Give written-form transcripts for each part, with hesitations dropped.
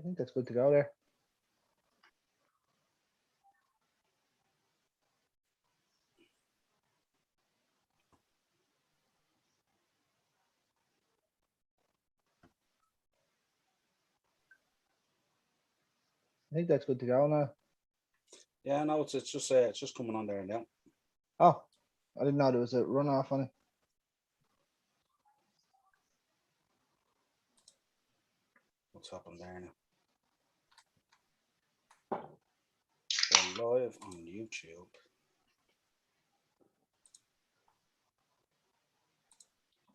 think that's good to go there. I think that's good to go now. Yeah, no, it's just coming on there now. Oh, I didn't know there was a runoff on it. What's happened there now? We're live on YouTube.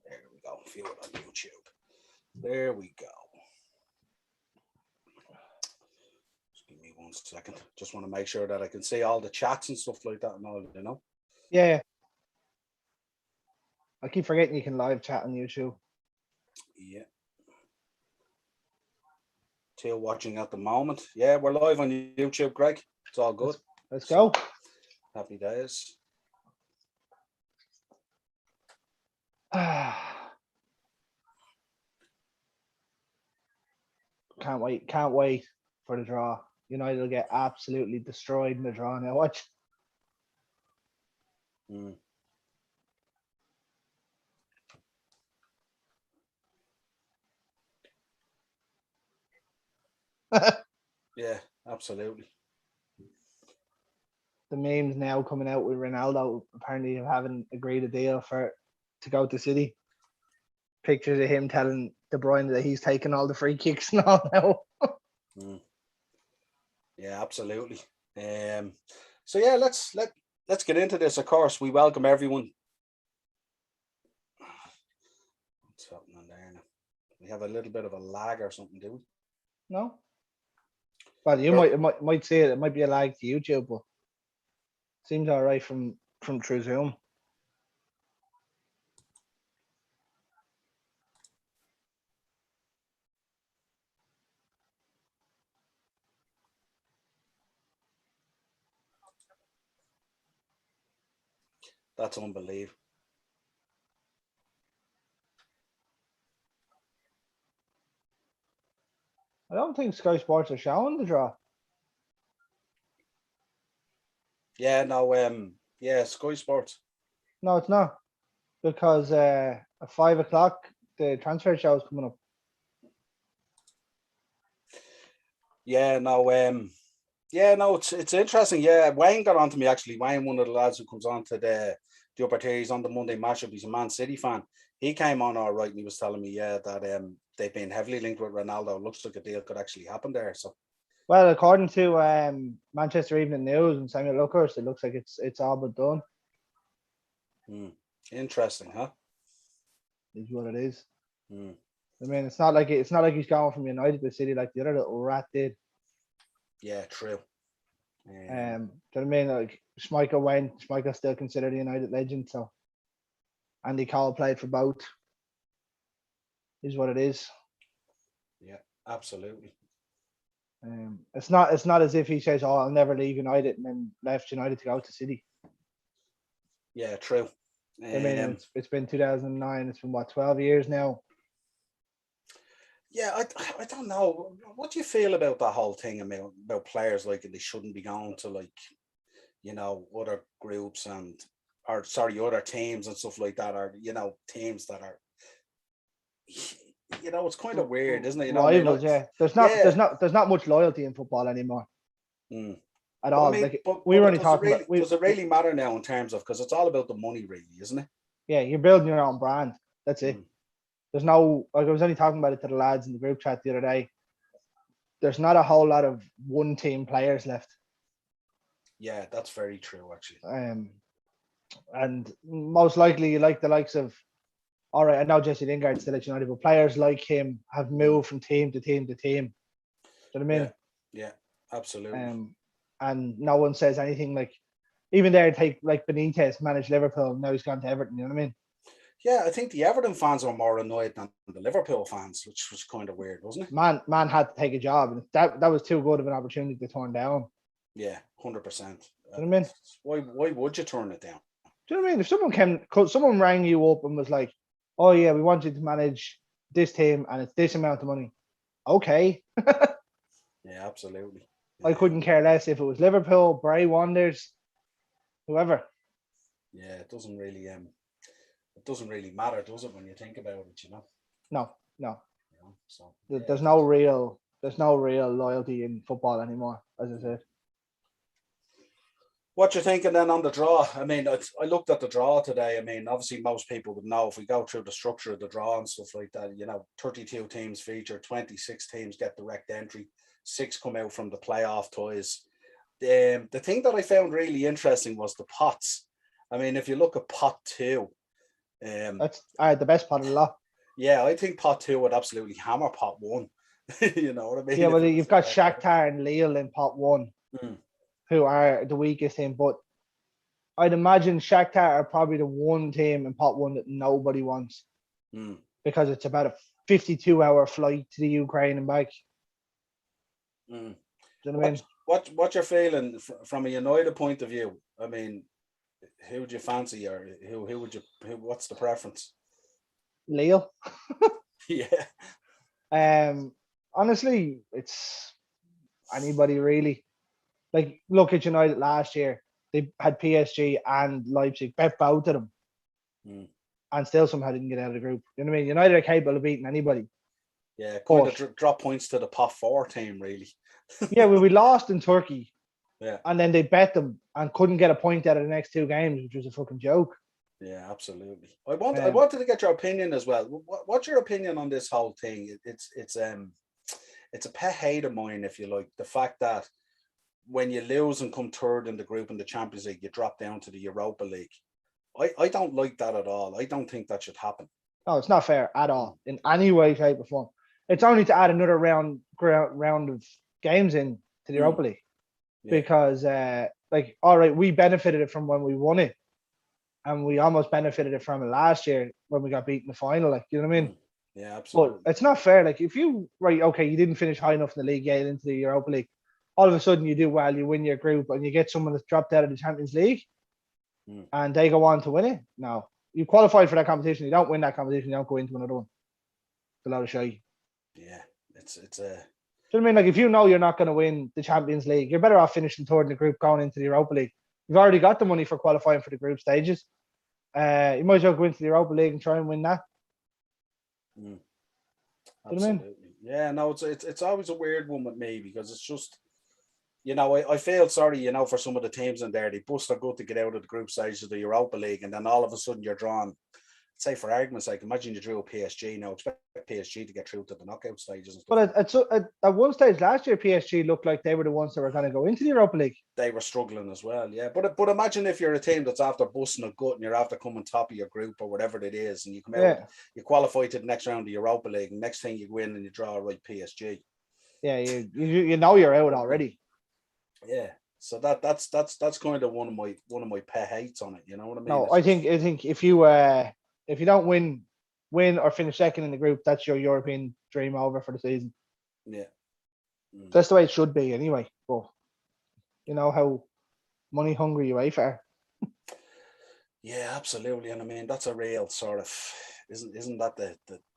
There we go. View it on YouTube. There we go. Just give me 1 second. Just want to make sure that I can see all the chats and stuff like that and all, you know. Yeah. I keep forgetting you can live chat on YouTube. Yeah. Still watching at the moment. Yeah, we're live on YouTube, Greg. It's all good. Let's go. Happy days. Can't wait for the draw. United will get absolutely destroyed in the draw now. Watch. Yeah, absolutely. The memes now coming out with Ronaldo apparently having agreed a deal to go to City. Pictures of him telling De Bruyne that he's taking all the free kicks and all now. Yeah, absolutely. So yeah, let's get into this. Of course, we welcome everyone. What's happening there now? We have a little bit of a lag or something, do we? No. Well, you might say it might be a lag to YouTube, but seems all right from through Zoom. That's unbelievable. I don't think Sky Sports are showing the draw. Yeah, no, yeah, Sky Sports. No, it's not. Because at 5 o'clock the transfer show is coming up. Yeah, no, it's interesting. Yeah, Wayne got on to me actually. Wayne, one of the lads who comes on to the upper tier, he's on the Monday matchup. He's a Man City fan. He came on all right and he was telling me, yeah, that they've been heavily linked with Ronaldo. Looks like a deal could actually happen there. So, well, according to Manchester Evening News and Samuel Luckhurst, it looks like it's all but done. Interesting, huh? Is what it is. I mean, it's not like he's going from United to City like the other little rat did. Yeah, true. Do you know what I mean? Like Schmeichel's still considered a United legend, so Andy Cole played for both. Is what it is. Yeah, absolutely. It's not as if he says, "Oh, I'll never leave United," and then left United to go to City. Yeah, true. I mean, it's been 2009. It's been what, 12 years now. Yeah, I don't know. What do you feel about that whole thing about players like they shouldn't be going to, like, you know, other groups other teams and stuff like that, or, you know, teams that are, you know, it's kind of weird, isn't it? You know, rivals, yeah. There's not much loyalty in football anymore. At all. I mean, does it really matter now in terms of, because it's all about the money, really, isn't it? Yeah, you're building your own brand. That's it. There's no, like, I was only talking about it to the lads in the group chat the other day. There's not a whole lot of one team players left. Yeah, that's very true, actually. And most likely, you like the likes of, all right, I know Jesse Lingard's still at United, but players like him have moved from team to team to team. Do you know what I mean? Yeah, absolutely. And no one says anything, like, even there, take like Benitez managed Liverpool, now he's gone to Everton. You know what I mean? Yeah, I think the Everton fans were more annoyed than the Liverpool fans, which was kind of weird, wasn't it? Man had to take a job, and that was too good of an opportunity to turn down. Yeah, 100%. You know what I mean? Why would you turn it down? Do you know what I mean? If someone rang you up and was like, "Oh yeah, we want you to manage this team, and it's this amount of money," okay. Yeah, absolutely. I couldn't care less if it was Liverpool, Bray Wanderers, whoever. Yeah, it doesn't really matter, does it, when you think about it? No. So yeah, There's no real loyalty in football anymore, as I said. What you're thinking then on the draw? I mean, I looked at the draw today. I mean, obviously most people would know if we go through the structure of the draw and stuff like that. 32 teams feature, 26 teams get direct entry, 6 come out from the playoff ties. The thing that I found really interesting was the pots. I mean, if you look at pot 2, That's the best part of the lot. yeah, I think pot 2 would absolutely hammer pot 1. You know what I mean? Yeah, well, you've got Shakhtar and Lille in pot 1. Who are the weakest team, but I'd imagine Shakhtar are probably the one team in pot 1 that nobody wants because it's about a 52-hour flight to the Ukraine and back. Do you know what I mean? What's your feeling from a United point of view? I mean, who would you fancy, or what's the preference? Lille. Yeah. Honestly, it's anybody really. Like, look at United last year. They had PSG and Leipzig, bet both of them, and still somehow didn't get out of the group. You know what I mean? United are capable of beating anybody. Yeah, kind of drop points to the pot 4 team, really. Yeah, we lost in Turkey. Yeah. And then they bet them and couldn't get a point out of the next 2 games, which was a fucking joke. Yeah, absolutely. I wanted to get your opinion as well. What's your opinion on this whole thing? It's a pet hate of mine, if you like, the fact that when you lose and come third in the group in the Champions League, you drop down to the Europa League. I don't like that at all. I don't think that should happen. No, it's not fair at all in any way, shape, or form. It's only to add another round of games in to the Europa League. Yeah. Because, all right, we benefited it from when we won it, and we almost benefited it from it last year when we got beat in the final. Like, you know what I mean? Yeah, absolutely. But it's not fair. Like, if you you didn't finish high enough in the league, get into the Europa League. All of a sudden, you do well, you win your group, and you get someone that's dropped out of the Champions League, and they go on to win it. No, you qualified for that competition. You don't win that competition, you don't go into another one. It's a lot of shy. Yeah, it's a. Do you know what I mean? Like, if you know you're not going to win the Champions League, you're better off finishing third in the group, going into the Europa League. You've already got the money for qualifying for the group stages. You might as well go into the Europa League and try and win that. Absolutely. You know what I mean? Yeah, no, it's always a weird one with me, because it's just, I feel sorry, for some of the teams in there. They bust their gut to get out of the group stage of the Europa League, and then all of a sudden you're drawn. Say, for argument's sake, imagine you drew a PSG now. Expect PSG to get through to the knockout stages and stuff. But at one stage last year, PSG looked like they were the ones that were going to go into the Europa League. They were struggling as well, yeah. But imagine if you're a team that's after busting a gut and you're after coming top of your group or whatever it is, and you come out, you qualify to the next round of the Europa League, and next thing you win and you draw a right PSG. Yeah, you know you're out already. Yeah. So that's kind of one of my pet hates on it. You know what I mean? No, I think if you don't win or finish second in the group, that's your European dream over for the season. Yeah. That's the way it should be anyway. But you know how money hungry UEFA are. Yeah, absolutely. And I mean, that's a real sort of, isn't that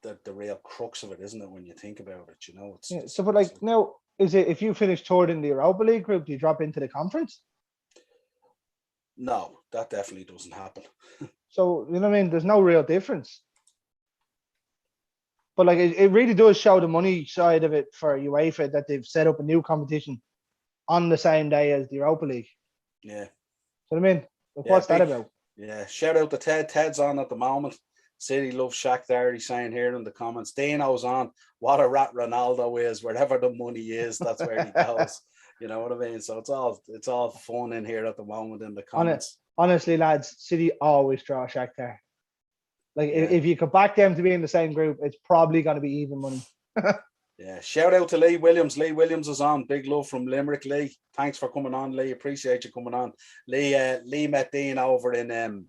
the real crux of it, isn't it, when you think about it? So, but like, now, is it, if you finish third in the Europa League group, do you drop into the conference? No, that definitely doesn't happen. So, you know what I mean? There's no real difference. But like, it really does show the money side of it for UEFA, that they've set up a new competition on the same day as the Europa League. Yeah. So, I mean, what's that about? Yeah. Shout out to Ted. Ted's on at the moment. City loves Shakhtar. He's saying here in the comments. Dino's on. What a rat Ronaldo is. Wherever the money is, that's where he goes. You know what I mean? So it's all fun in here at the moment in the comments. Honestly, lads, City always draw Shakhtar. Like, if you could back them to be in the same group, it's probably going to be even money. Yeah. Shout out to Lee Williams. Lee Williams is on. Big love from Limerick, Lee. Thanks for coming on, Lee. Appreciate you coming on. Lee met Dean over in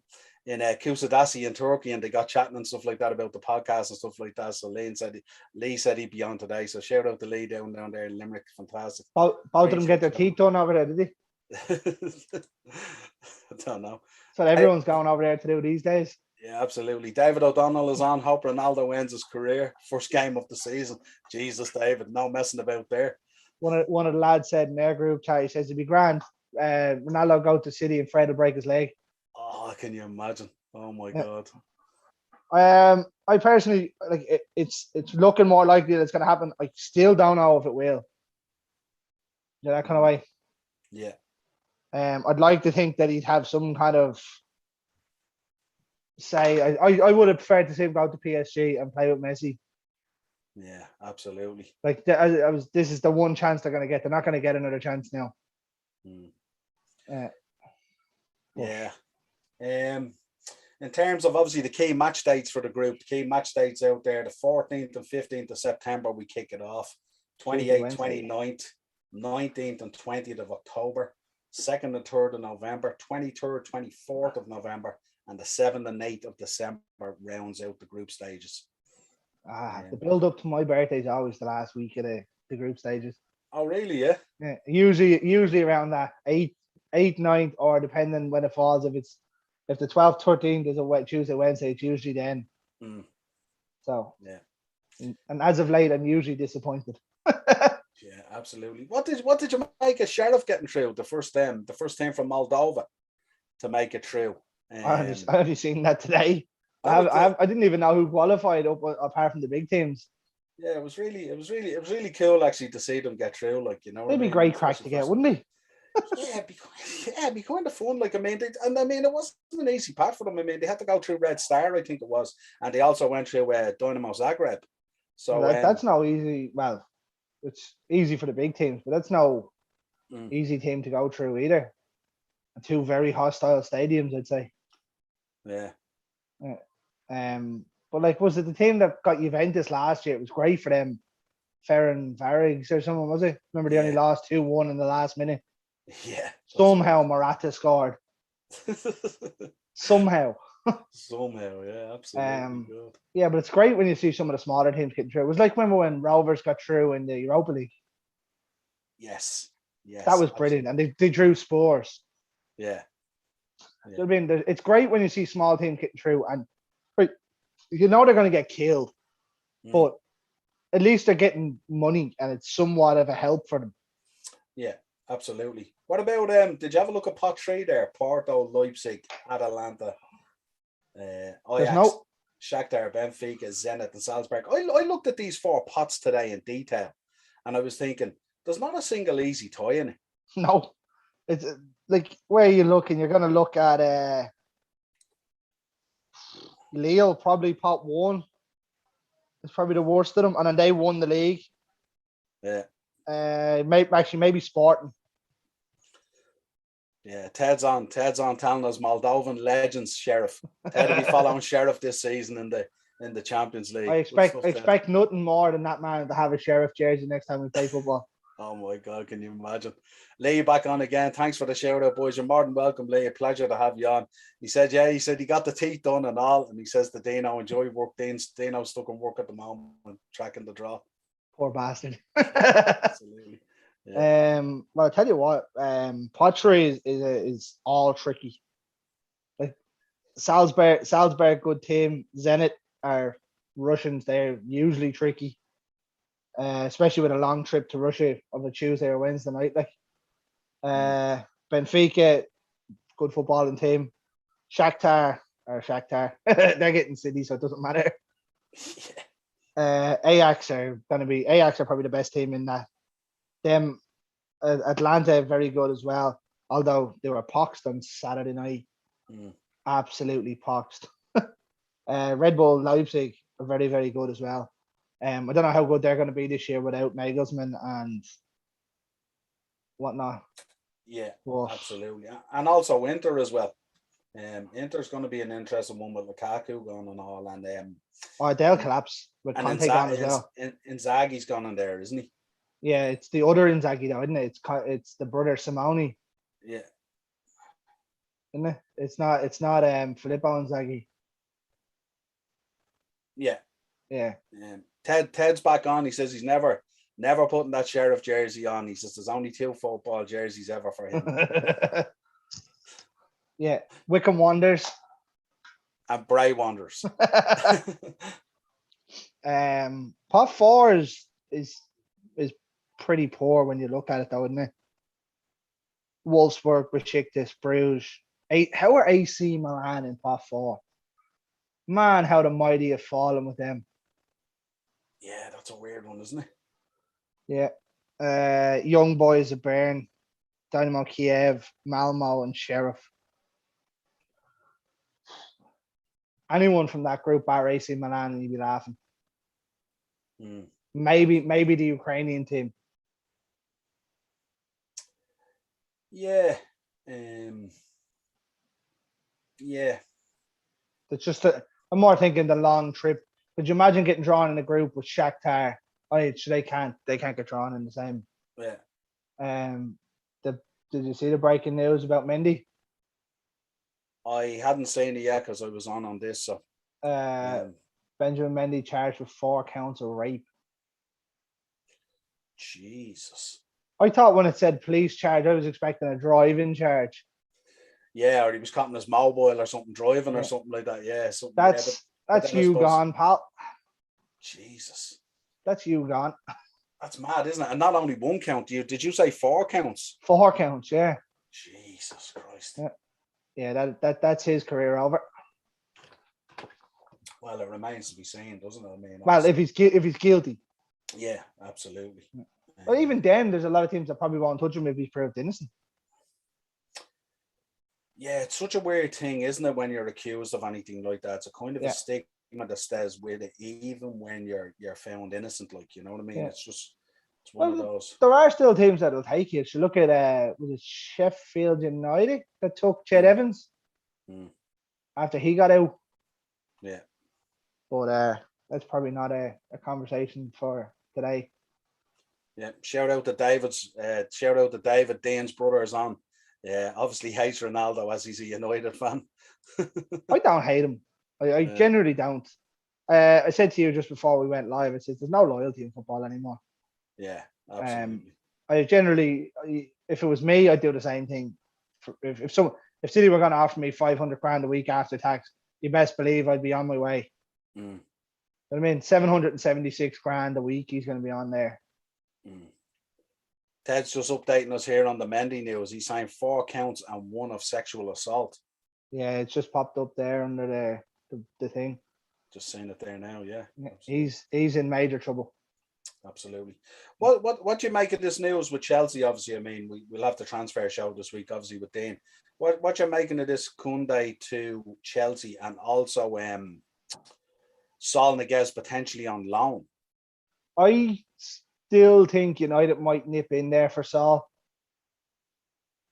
Kusadasi in Turkey, and they got chatting and stuff like that about the podcast and stuff like that. So Lee said he'd be on today. So shout out to Lee down there in Limerick. Fantastic. Both of them get their teeth done over there, did they? I don't know. So everyone's going over there to do these days. Yeah, absolutely. David O'Donnell is on. Hope Ronaldo ends his career. First game of the season. Jesus, David, no messing about there. one of the lads said in their group chat, he says it'd be grand. Ronaldo go to City and Fred will break his leg. Oh, can you imagine? Oh my Yeah. God. I personally like it's looking more likely that it's going to happen. I still don't know if it will. Yeah, that kind of way. Yeah. I'd like to think that he'd have some kind of say. I would have preferred to see him go to PSG and play with Messi. Yeah, absolutely. Like this is the one chance they're going to get. They're not going to get another chance now. Yeah. In terms of obviously the key match dates for the group, the key match dates out there, the 14th and 15th of September, we kick it off. 28th, 29th, 19th and 20th of October, 2nd and 3rd of November, 23rd, 24th of November, and the 7th and 8th of December rounds out the group stages. The build up to my birthday is always the last week of the group stages. Oh, really? Yeah. Yeah. Usually around that 8th, 9th, or depending when it falls. If the 12th, 13th is a Tuesday, Wednesday, it's usually then. So yeah. And as of late, I'm usually disappointed. Yeah, absolutely. What did you make of Sheriff getting through the first team from Moldova to make it through? I only seen that today. I didn't even know who qualified apart from the big teams. Yeah, it was really cool actually to see them get through. Like, you know, it'd be great crack to get, wouldn't it? Yeah, it'd be kind of fun. Like, it wasn't an easy path for them. I mean, they had to go through Red Star, I think it was, and they also went through Dynamo Zagreb. So that's no easy. Well, it's easy for the big teams, but that's no easy team to go through either. And two very hostile stadiums, I'd say. Yeah. But like, was it the team that got Juventus last year? It was great for them. Ferenc Varos or someone, was it? Remember they only lost 2-1 in the last minute. Yeah. Somehow Morata scored. Somehow, yeah, absolutely good. Yeah, but it's great when you see some of the smaller teams getting through. It was like when Rovers got through in the Europa League. Yes. That was brilliant, absolutely. And they drew Spurs. Yeah. I mean, it's great when you see small teams getting through, and you know they're going to get killed, but at least they're getting money, and it's somewhat of a help for them. Yeah, absolutely. What about did you have a look at pot 3 there? Porto, Leipzig, Atalanta, Ajax, Shakhtar, Benfica, Zenit, and Salzburg. I looked at these 4 pots today in detail, and I was thinking, there's not a single easy tie in it. No, it's like where you're looking. You're going to look at Lille, probably pot 1. It's probably the worst of them, and then they won the league. Yeah. Maybe Sporting. Yeah, Ted's on telling us Moldovan legends, Sheriff. Ted will be following Sheriff this season in the Champions League. I expect nothing more than that man to have a Sheriff jersey next time we play football. Oh my God, can you imagine? Lee back on again. Thanks for the shout out, boys. You're more than welcome, Lee. A pleasure to have you on. He said he got the teeth done and all, and he says to Dino, enjoy work. Dino's stuck in work at the moment, tracking the draw. Poor bastard. Absolutely. Yeah. Well, I'll tell you what, pottery is all tricky. Like Salzburg, good team. Zenit are Russians. They're usually tricky, especially with a long trip to Russia of a Tuesday or Wednesday night. Like, Benfica, good footballing team. Shakhtar, they're getting City, so it doesn't matter. Ajax are probably the best team in that. Them Atlanta very good as well, although they were poxed on Saturday night. Absolutely poxed. Red Bull Leipzig are very, very good as well. I don't know how good they're going to be this year without Nagelsmann and whatnot. Yeah, absolutely. And also Inter as well. Inter's going to be an interesting one with Lukaku going and all, and they'll collapse with Conte gone as well. Inzaghi's gone in there, isn't he? Yeah, it's the other Inzaghi though, isn't it? It's the brother Simone. Yeah. Isn't it? It's not Filippo Inzaghi. Yeah. Yeah. Ted's back on. He says he's never putting that Sheriff jersey on. He says there's only 2 football jerseys ever for him. Yeah. Wickham Wanderers. And Bray Wanderers. Pot 4 is pretty poor when you look at it, though, isn't it? Wolfsburg, Besiktas, Bruges. How are AC Milan in top four? Man, how the mighty have fallen with them. Yeah, that's a weird one, isn't it? Yeah. Young boys of Bern, Dynamo Kiev, Malmo, and Sheriff. Anyone from that group bar AC Milan, and you'd be laughing. Maybe the Ukrainian team. Yeah. Yeah. It's just I'm more thinking the long trip. Could you imagine getting drawn in a group with Shakhtar? They can't get drawn in the same. Yeah. Did you see the breaking news about Mendy? I hadn't seen it yet because I was on this. So Benjamin Mendy charged with 4 counts of rape. Jesus. I thought when it said police charge, I was expecting a driving charge. Yeah, or he was caught in his mobile or something, driving or something like that. Yeah, that's you gone, pal. Jesus. That's you gone. That's mad, isn't it? And not only 1 count. Did you say 4 counts? 4 counts, yeah. Jesus Christ. Yeah, that's his career over. Well, it remains to be seen, doesn't it? I mean, well, if he's guilty. Yeah, absolutely. Well, even then, there's a lot of teams that probably won't touch him if he's proved innocent. Yeah, it's such a weird thing, isn't it, when you're accused of anything like that? It's a kind of a stigma that stays with it, even when you're found innocent. Like, you know what I mean? Yeah. It's one of those. There are still teams that will take it. So look at was it Sheffield United that took Ched Evans after he got out? Yeah. But that's probably not a conversation for today. Yeah. Shout out to David Dean's brothers on. Yeah, obviously hates Ronaldo as he's a United fan. I don't hate him. I generally don't. I said to you just before we went live, I said there's no loyalty in football anymore. Yeah, absolutely. I generally, if it was me, I'd do the same thing. If City were going to offer me 500 grand a week after tax, you best believe I'd be on my way. I mean, 776 grand a week he's going to be on there. Ted's just updating us here on the Mendy news. He signed 4 counts and 1 of sexual assault. Yeah, it's just popped up there under the thing. Just seeing it there now, yeah. He's in major trouble. Absolutely. What do you make of this news with Chelsea? Obviously, I mean, we'll have the transfer show this week, obviously, with Dean. What you're making of this Koundé to Chelsea, and also Saul Niguez potentially on loan? I still think United might nip in there for Saul.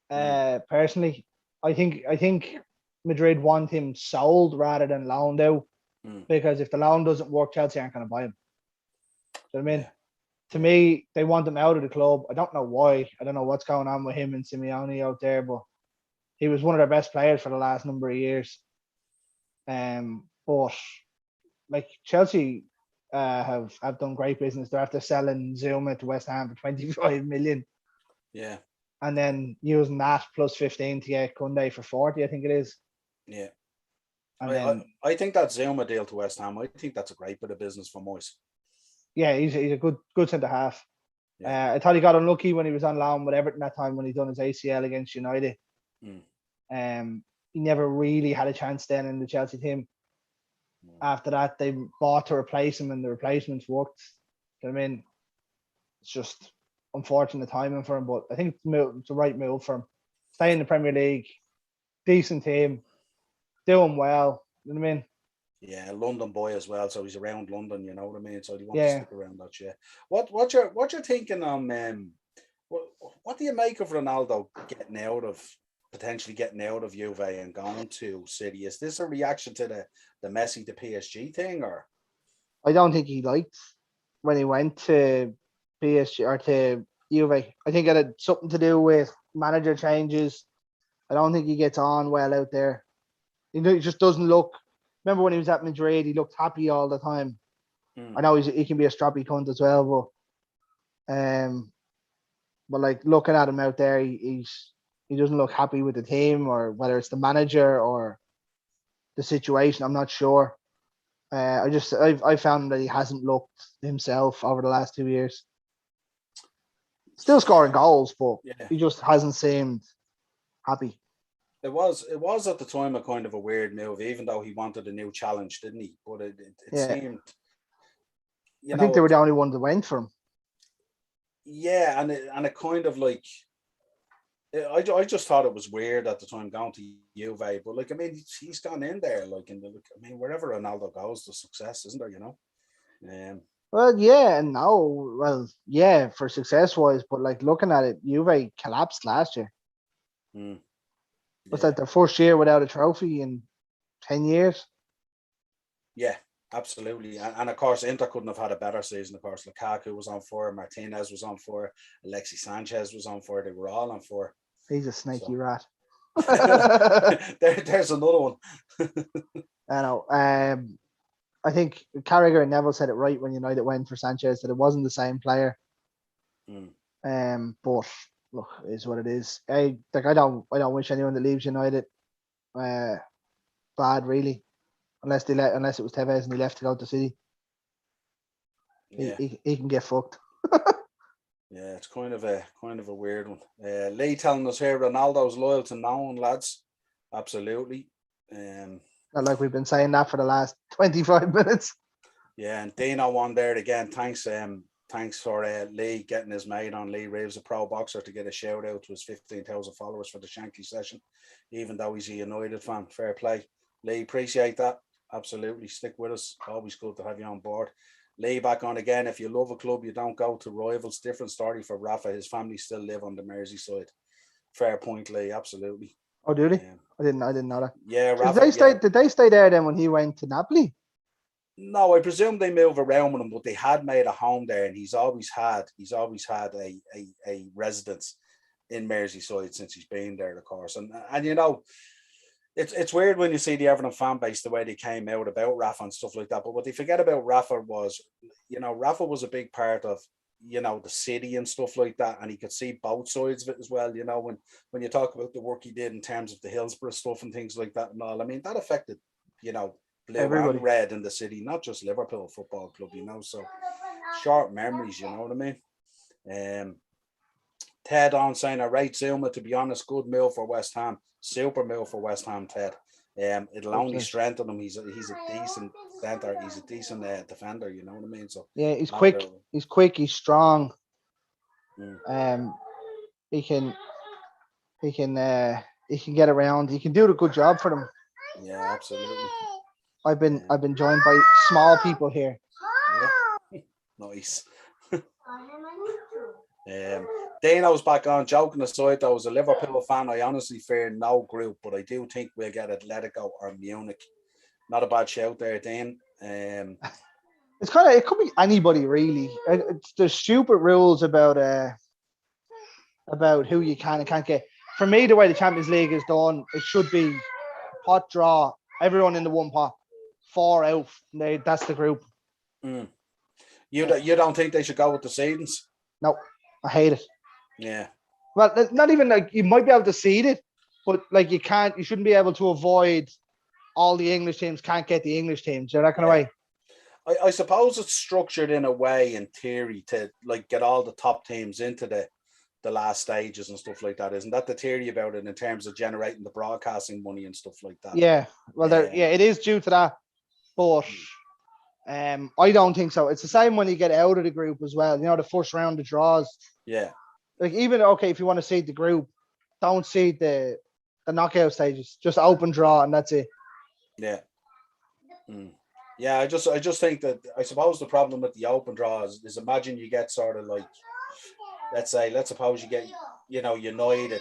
Personally, I think Madrid want him sold rather than loaned out, because if the loan doesn't work, Chelsea aren't going to buy him. Do you know what I mean? Yeah. To me, they want him out of the club. I don't know why. I don't know what's going on with him and Simeone out there, but he was one of their best players for the last number of years. But like Chelsea have done great business. They're after selling Zuma to West Ham for 25 million. Yeah. And then using that plus 15 to get Koundé for 40, I think it is. Yeah. And I think that Zuma deal to West Ham, I think that's a great bit of business for Moyes. Yeah, he's a good centre half. Yeah. I thought he got unlucky when he was on loan with Everton that time when he done his ACL against United. He never really had a chance then in the Chelsea team. After that, they bought to replace him, and the replacements worked. You know what I mean? It's just unfortunate timing for him, but I think it's the right move for him. Stay in the Premier League, decent team, doing well. You know what I mean? Yeah, London boy as well, so he's around London. You know what I mean? So he wants to stick around that. Yeah. What you're thinking on? What do you make of Ronaldo potentially getting out of Juve and going to City? Is this a reaction to the Messi to PSG thing, or? I don't think he liked when he went to PSG or to Juve. I think it had something to do with manager changes. I don't think he gets on well out there. He just doesn't look. Remember when he was at Madrid, he looked happy all the time. I know he can be a stroppy cunt as well, but like looking at him out there, he doesn't look happy with the team, or whether it's the manager or the situation. I'm not sure. I found that he hasn't looked himself over the last 2 years. Still scoring goals, but Yeah. he just hasn't seemed happy. It was at the time a kind of a weird move, even though he wanted a new challenge, didn't he? But it Yeah. seemed, I think they were the only ones that went for him. Yeah, and it kind of like, I just thought it was weird at the time going to Juve, but like, I mean, he's gone in there, like, I mean, wherever Ronaldo goes, the success, isn't there? You know. Well, yeah, and now, well, yeah, for success wise, but like looking at it, Juve collapsed last year. Yeah. Was that their first year without a trophy in 10 years? Yeah, absolutely. And of course, Inter couldn't have had a better season. Of course, Lukaku was on fire, Martinez was on fire, Alexis Sanchez was on fire. They were all on fire. He's a snaky rat. There's another one. I know. I think Carragher and Neville said it right when United went for Sanchez, that it wasn't the same player. But look, it is what it is. I don't wish anyone that leaves United bad, really, unless it was Tevez and he left to go to City. Yeah. He can get fucked. Yeah, it's kind of a weird one. Lee telling us here, Ronaldo's loyal to no one, lads. Absolutely. Not like we've been saying that for the last 25 minutes. Yeah, and Dino on there again. Thanks for Lee getting his mate on. Lee Reeves, a pro boxer, to get a shout out to his 15,000 followers for the Shankly session, even though he's a United fan. Fair play. Lee, appreciate that. Absolutely. Stick with us. Always good to have you on board. Lee back on again. If you love a club, you don't go to rivals. Different story for Rafa. His family still live on the Merseyside. Fair point, Lee. Absolutely. Oh, do they? I didn't know that. Yeah, Rafa. Did they stay there then when he went to Napoli? No, I presume they move around with him, but they had made a home there, and he's always had a residence in Merseyside since he's been there, of course. And you know, it's weird when you see the Everton fan base, the way they came out about Rafa and stuff like that. But what they forget about Rafa was, you know, Rafa was a big part of, you know, the city and stuff like that, and he could see both sides of it as well. You know, when you talk about the work he did in terms of the Hillsborough stuff and things like that and all, I mean, that affected, you know, blue and red in the city, not just Liverpool Football Club, you know. So short memories, you know what I mean. Ted on saying, I rate Zuma, to be honest, good move for West Ham, super move for West Ham, Ted. It'll only strengthen him. He's a decent center. He's a decent defender. You know what I mean? So yeah, he's quick. He's quick. He's strong. He can get around. He can do a good job for them. Yeah, absolutely. I've been joined by small people here. Yeah. Nice. Dano's back on. Joking aside, though, as a Liverpool fan, I honestly fear no group, but I do think we'll get Atletico or Munich. Not a bad shout there, Dane. It's it could be anybody really. There's stupid rules about who you can and can't get. For me, the way the Champions League is done, it should be pot draw. Everyone in the one pot, 4 out. That's the group. You don't think they should go with the seedings? No, I hate it. Yeah. Well, not even like you might be able to seed it, but like you shouldn't be able to avoid all the English teams can't get the English teams. You're that kind of way. I suppose it's structured in a way, in theory, to like get all the top teams into the last stages and stuff like that. Isn't that the theory about it in terms of generating the broadcasting money and stuff like that? Yeah. Well, it is due to that, but I don't think so. It's the same when you get out of the group as well. You know, the first round of draws. Yeah. Like even if you want to seed the group, don't seed the knockout stages. Just open draw and that's it. Yeah. Yeah, I just think that I suppose the problem with the open draw is imagine you get sort of like, let's suppose you get, you know, United,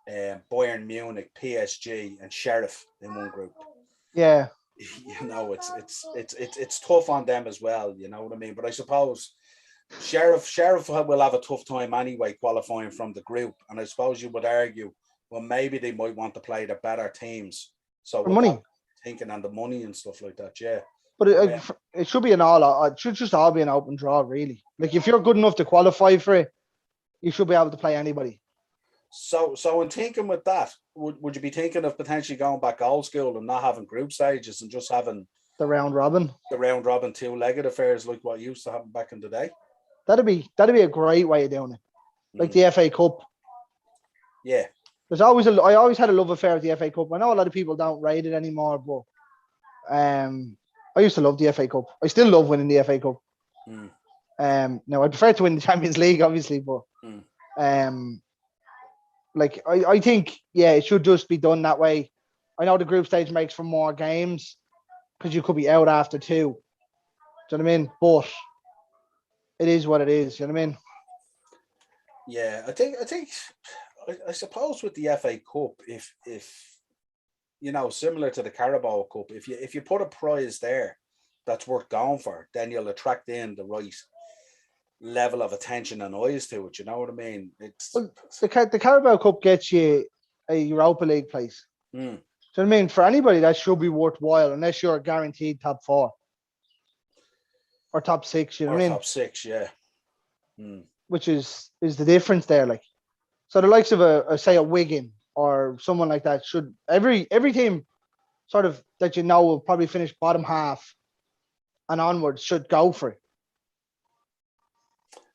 Bayern Munich, PSG, and Sheriff in one group. Yeah. You know, it's tough on them as well. You know what I mean? But I suppose Sheriff will have a tough time anyway qualifying from the group, and I suppose you would argue, well, maybe they might want to play the better teams. So for money, thinking on the money and stuff like that, yeah. But it should be it should just all be an open draw, really. Like if you're good enough to qualify for it, you should be able to play anybody. So in thinking with that, would you be thinking of potentially going back old school and not having group stages and just having the round robin 2-legged affairs like what used to happen back in the day? That'd be a great way of doing it. like the FA Cup. Yeah. I always had a love affair with the FA Cup. I know a lot of people don't rate it anymore, but I used to love the FA Cup. I still love winning the FA Cup. Now I prefer to win the Champions League, obviously, but like I think, yeah, it should just be done that way. I know the group stage makes for more games because you could be out after 2. Do you know what I mean? But it is what it is. You know what I mean? Yeah, I suppose with the FA Cup, if you know, similar to the Carabao Cup, if you put a prize there that's worth going for, then you'll attract in the right level of attention and eyes to it. You know what I mean? Well, the Carabao Cup gets you a Europa League place. Do you know what I mean? For anybody, that should be worthwhile unless you're guaranteed top 4 or top 6. You know what I mean? Top 6, yeah. Which is the difference there. Like, so the likes of a Wigan or someone like that should every team sort of that you know will probably finish bottom half and onwards should go for it.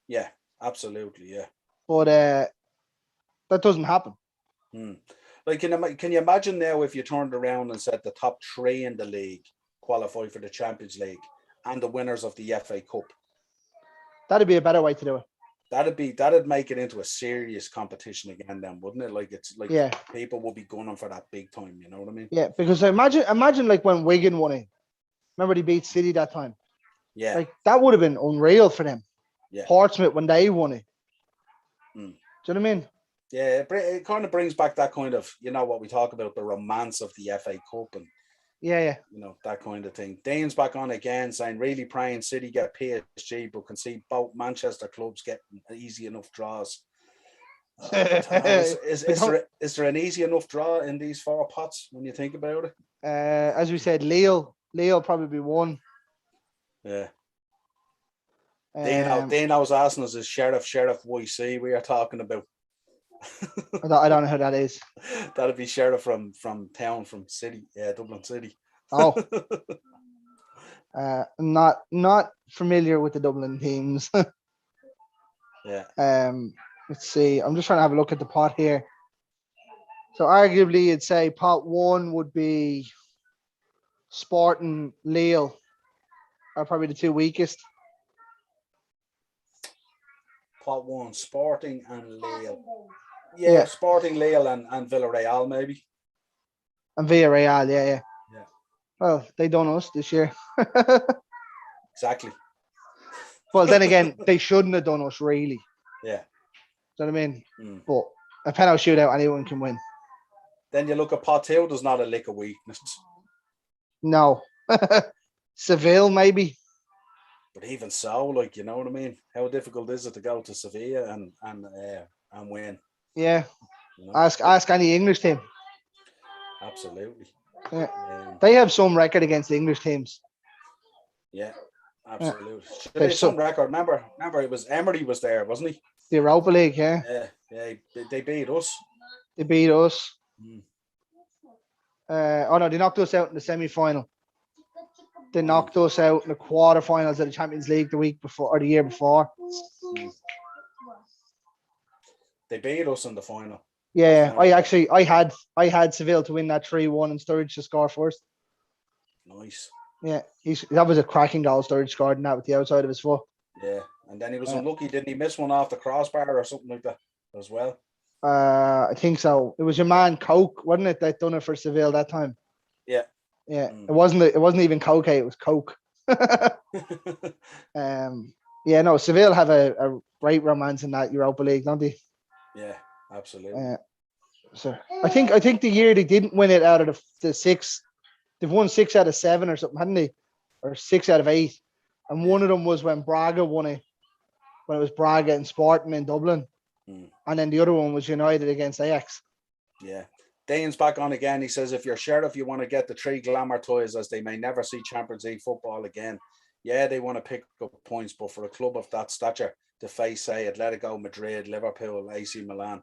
Yeah, absolutely, yeah. But that doesn't happen. Like, can you imagine now if you turned around and said the top 3 in the league qualify for the Champions League and the winners of the FA Cup? That'd be a better way to do it. That'd make it into a serious competition again, then, wouldn't it? Like, it's like, yeah, people will be gunning for that big time. You know what I mean? Yeah, because imagine like when Wigan won it. Remember they beat City that time? Yeah, like that would have been unreal for them. Yeah, Portsmouth when they won it. Do you know what I mean? Yeah, it kind of brings back that kind of, you know, what we talk about, the romance of the FA Cup and yeah, you know, that kind of thing. Dane's back on again saying, really praying City get PSG, but can see both Manchester clubs get easy enough draws. Is there an easy enough draw in these 4 pots when you think about it? As we said, Lille probably be 1. Yeah. Dana was asking us, is Sheriff YC we are talking about? I don't know who that is. That'd be Sheriff from town, from City, Dublin City. Oh. Not familiar with the Dublin teams. Yeah. Let's see. I'm just trying to have a look at the pot here. So arguably, you'd say pot 1 would be Sporting, Lille are probably the 2 weakest. Pot 1, Sporting and Lille. Yeah, Sporting, Lille and Villarreal maybe. And Villarreal, yeah. Yeah. Well, they done us this year. Exactly. Well, then again, they shouldn't have done us, really. Yeah. Do you know what I mean? But a penalty shootout, anyone can win. Then you look at pot 2, there's not a lick of weakness. No. Seville, maybe. But even so, like, you know what I mean? How difficult is it to go to Sevilla and win? Yeah. You know? Ask any English team. Absolutely. Yeah. They have some record against the English teams. Yeah, absolutely. Yeah. They have some record. Remember, it was Emery was there, wasn't he? The Europa League, yeah. Yeah. They beat us. They beat us. Oh no, they knocked us out in the semi-final. They knocked us out in the quarterfinals of the Champions League the week before or the year before. They beat us in the final. Yeah, I had Seville to win that 3-1 and Sturridge to score first. Nice. Yeah, that was a cracking goal. Sturridge scored in that with the outside of his foot. Yeah, and then he was unlucky. Didn't he miss one off the crossbar or something like that as well? I think so. It was your man Coke, wasn't it, that done it for Seville that time? Yeah. Yeah. It wasn't even Coke, it was Coke. Yeah, no, Seville have a great romance in that Europa League, don't they? Yeah, absolutely. So I think the year they didn't win it out of the 6, they've won 6 out of 7 or something, hadn't they? Or 6 out of 8. And one of them was when Braga won it, when it was Braga and Sporting in Dublin. And then the other one was United against Ajax. Yeah. Dane's back on again. He says, if you're Sheriff, you want to get the 3 glamour toys as they may never see Champions League football again. Yeah, they want to pick up points, but for a club of that stature to face, say, Atletico Madrid, Liverpool, AC Milan.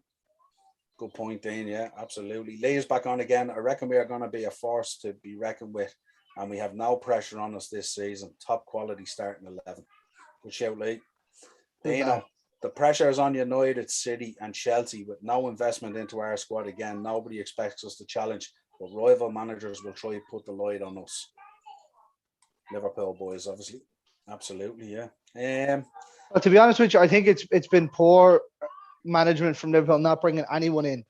Good point, Dean. Yeah, absolutely. Lee's back on again. I reckon we are going to be a force to be reckoned with, and we have no pressure on us this season. Top quality starting 11. Good shout, Lee. Dino, The pressure is on United, City, and Chelsea with no investment into our squad again. Nobody expects us to challenge, but rival managers will try to put the light on us. Liverpool boys, obviously, absolutely, yeah. Well, to be honest with you, I think it's been poor management from Liverpool not bringing anyone in.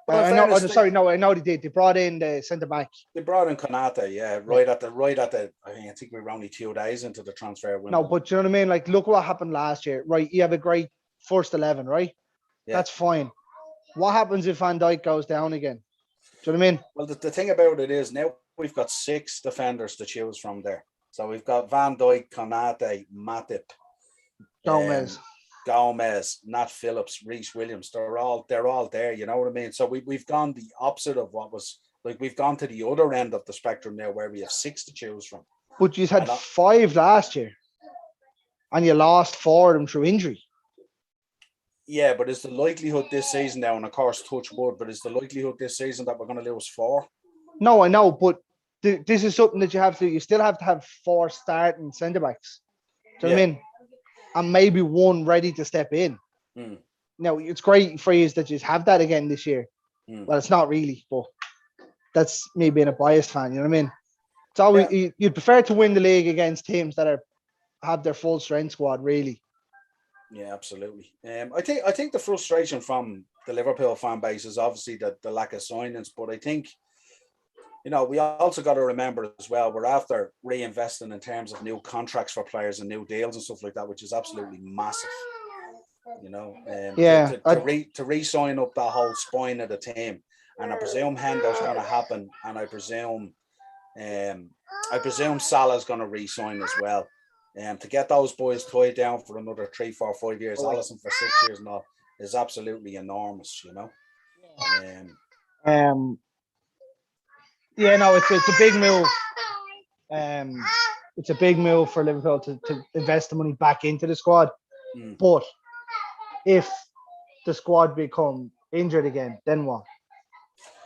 But I know. Sorry, no, I know they did. They brought in the centre back. They brought in Konate, yeah, right at the. I think we were only 2 days into the transfer window. No, but you know what I mean. Like, look what happened last year, right? You have a great first 11, right? Yeah. That's fine. What happens if Van Dijk goes down again? Do you know what I mean? Well, the thing about it is now we've got 6 defenders to choose from there. So we've got Van Dijk, Konate, Matip, Gomez, Nat Phillips, Reece Williams. They're all there. You know what I mean? So we've gone the opposite of what was like. We've gone to the other end of the spectrum now, where we have 6 to choose from. But you had 5 last year, and you lost 4 of them through injury. Yeah, but is the likelihood this season now, and of course, touch wood, but is the likelihood this season that we're going to lose 4? No, I know, but this is something that you still have to have 4 starting centre backs. Do you know what I mean? And maybe 1 ready to step in. Now, it's great for you that you have that again this year. Well, it's not really, but that's me being a biased fan. You know what I mean? It's always you'd prefer to win the league against teams that have their full strength squad, really. Yeah, absolutely. I think the frustration from the Liverpool fan base is obviously the lack of signings, but I think, you know, we also got to remember as well, we're after reinvesting in terms of new contracts for players and new deals and stuff like that, which is absolutely massive. You know, to re-sign up that whole spine of the team, and I presume Hendo's going to happen, and I presume Salah's going to re-sign as well. To get those boys tied down for another 3, 4, 5 years, Alisson for 6 years and all, is absolutely enormous, you know. Yeah, no, it's a big move. It's a big move for Liverpool to invest the money back into the squad. But if the squad become injured again, then what?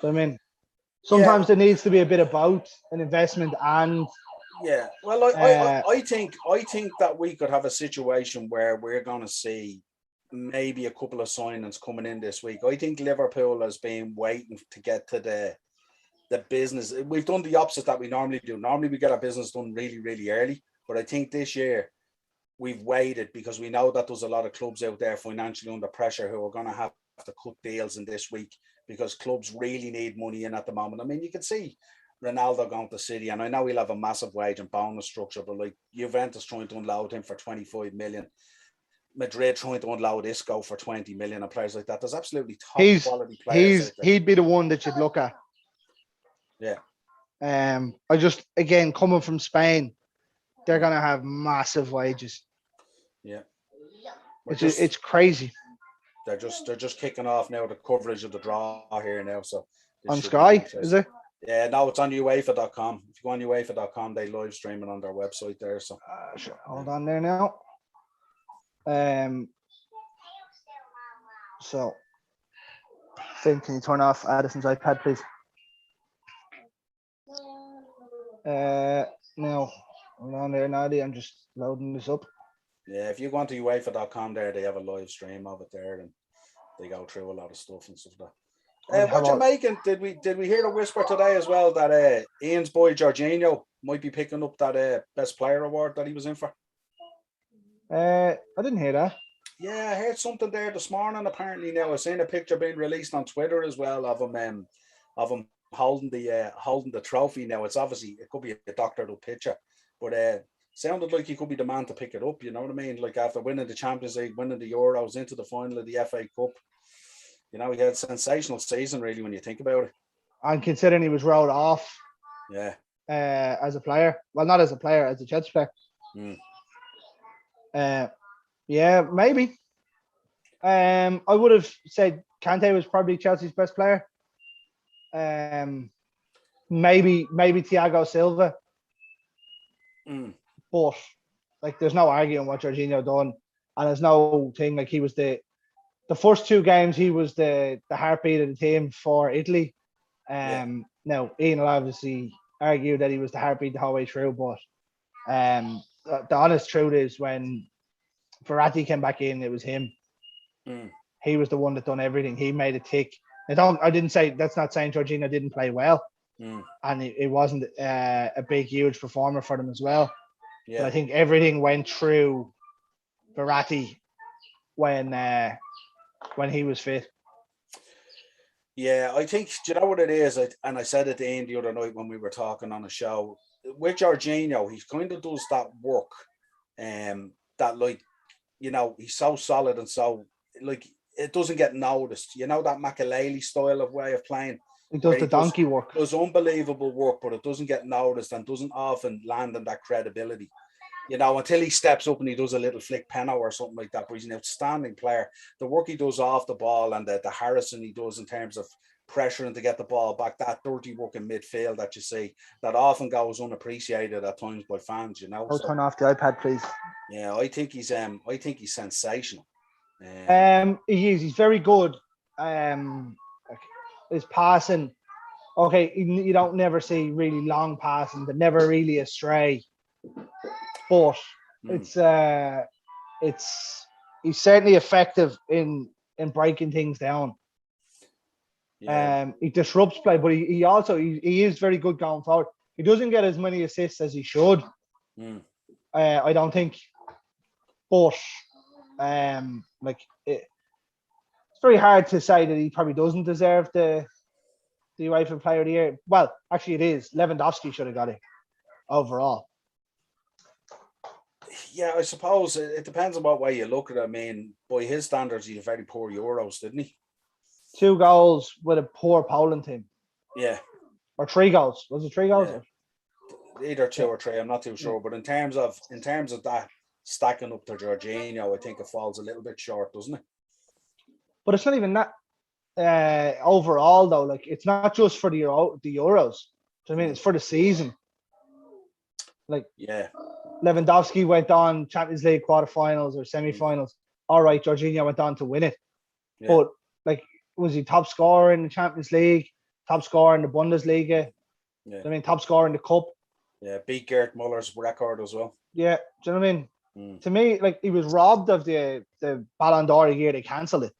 So, I mean, sometimes there needs to be a bit of both, an investment and. Yeah, well, I think that we could have a situation where we're going to see maybe a couple of signings coming in this week. I think Liverpool has been waiting to get to the business. We've done the opposite that we normally do. Normally we get our business done really, really early, but I think this year we've waited because we know that there's a lot of clubs out there financially under pressure who are going to have to cut deals in this week because clubs really need money in at the moment. I mean, you can see Ronaldo going to City, and I know he'll have a massive wage and bonus structure, but like Juventus trying to unload him for 25 million, Madrid trying to unload Isco for 20 million, and players like that. There's absolutely top quality players. He'd be the one that you'd look at. Yeah. I just, again, coming from Spain, they're gonna have massive wages. Yeah. It's crazy. They're just kicking off now the coverage of the draw here now. So on Sky, is it? Yeah, no, it's on UEFA.com. If you go on UEFA.com, they live stream it on their website there. So sure. Hold on there now. So Finn, can you turn off Addison's iPad, please? Now, hold on there, Nadi. I'm just loading this up. Yeah, if you go on to UEFA.com there, they have a live stream of it there, and they go through a lot of stuff and stuff like that. What you making? Did we hear the whisper today as well that Ian's boy Jorginho might be picking up that best player award that he was in for? I didn't hear that. Yeah, I heard something there this morning. Apparently, now I've seen a picture being released on Twitter as well of him holding the trophy. Now it's obviously it could be a doctored up picture, but sounded like he could be the man to pick it up. You know what I mean? Like after winning the Champions League, winning the Euros, into the final of the FA Cup. You know, he had a sensational season, really, when you think about it. And considering he was rolled off, as a player, well, not as a player, as a Chelsea player. Yeah, maybe. I would have said Kante was probably Chelsea's best player. Maybe Thiago Silva. But like, there's no arguing what Jorginho done, and there's no thing like he was the first 2 games he was the heartbeat of the team for Italy. Now Ian will obviously argue that he was the heartbeat the whole way through, but the honest truth is when Verratti came back in, it was him. Mm. He was the one that done everything. He made it tick. I didn't say that's not saying Jorginho didn't play well, and it wasn't a big, huge performer for them as well. Yeah. But I think everything went through Verratti when he was fit. Yeah, I think, do you know what it is? And I said it to Ian the other night when we were talking on a show. With Jorginho, he kind of does that work, that, like, you know, he's so solid and so, like, it doesn't get noticed. You know, that Makelele style of way of playing. He does the donkey work. Does unbelievable work, but it doesn't get noticed and doesn't often land in that credibility. You know, until he steps up and he does a little flick penno or something like that, but he's an outstanding player. The work he does off the ball and the harassing he does in terms of pressuring to get the ball back, that dirty work in midfield that you see, that often goes unappreciated at times by fans, you know. Oh, turn off the iPad, please. Yeah, I think he's sensational. He's very good. His passing, okay, you don't never see really long passing, but never really astray. But he's certainly effective in breaking things down. Yeah. He disrupts play, but he also is very good going forward. He doesn't get as many assists as he should. I don't think, but it's very hard to say that he probably doesn't deserve the UEFA Player of the Year. Well, actually, it is. Lewandowski should have got it overall. Yeah, I suppose it depends on what way you look at it. I mean, by his standards, he had very poor Euros, didn't he? 2 goals with a poor Poland team. Yeah. Or 3 goals. Was it 3 goals? Yeah. Either 2 or 3, I'm not too sure. But in terms of that stacking up to Jorginho, I think it falls a little bit short, doesn't it? But it's not even that overall, though. Like, it's not just for the Euros. I mean, it's for the season. Like, yeah, Lewandowski went on Champions League quarterfinals or semi-finals. All right, Jorginho went on to win it. Yeah. But, like, was he top scorer in the Champions League, top scorer in the Bundesliga? Yeah. I mean, top scorer in the Cup. Yeah, beat Gerd Muller's record as well. Yeah, do you know what I mean? To me, like, he was robbed of the Ballon d'Or year. They cancelled it.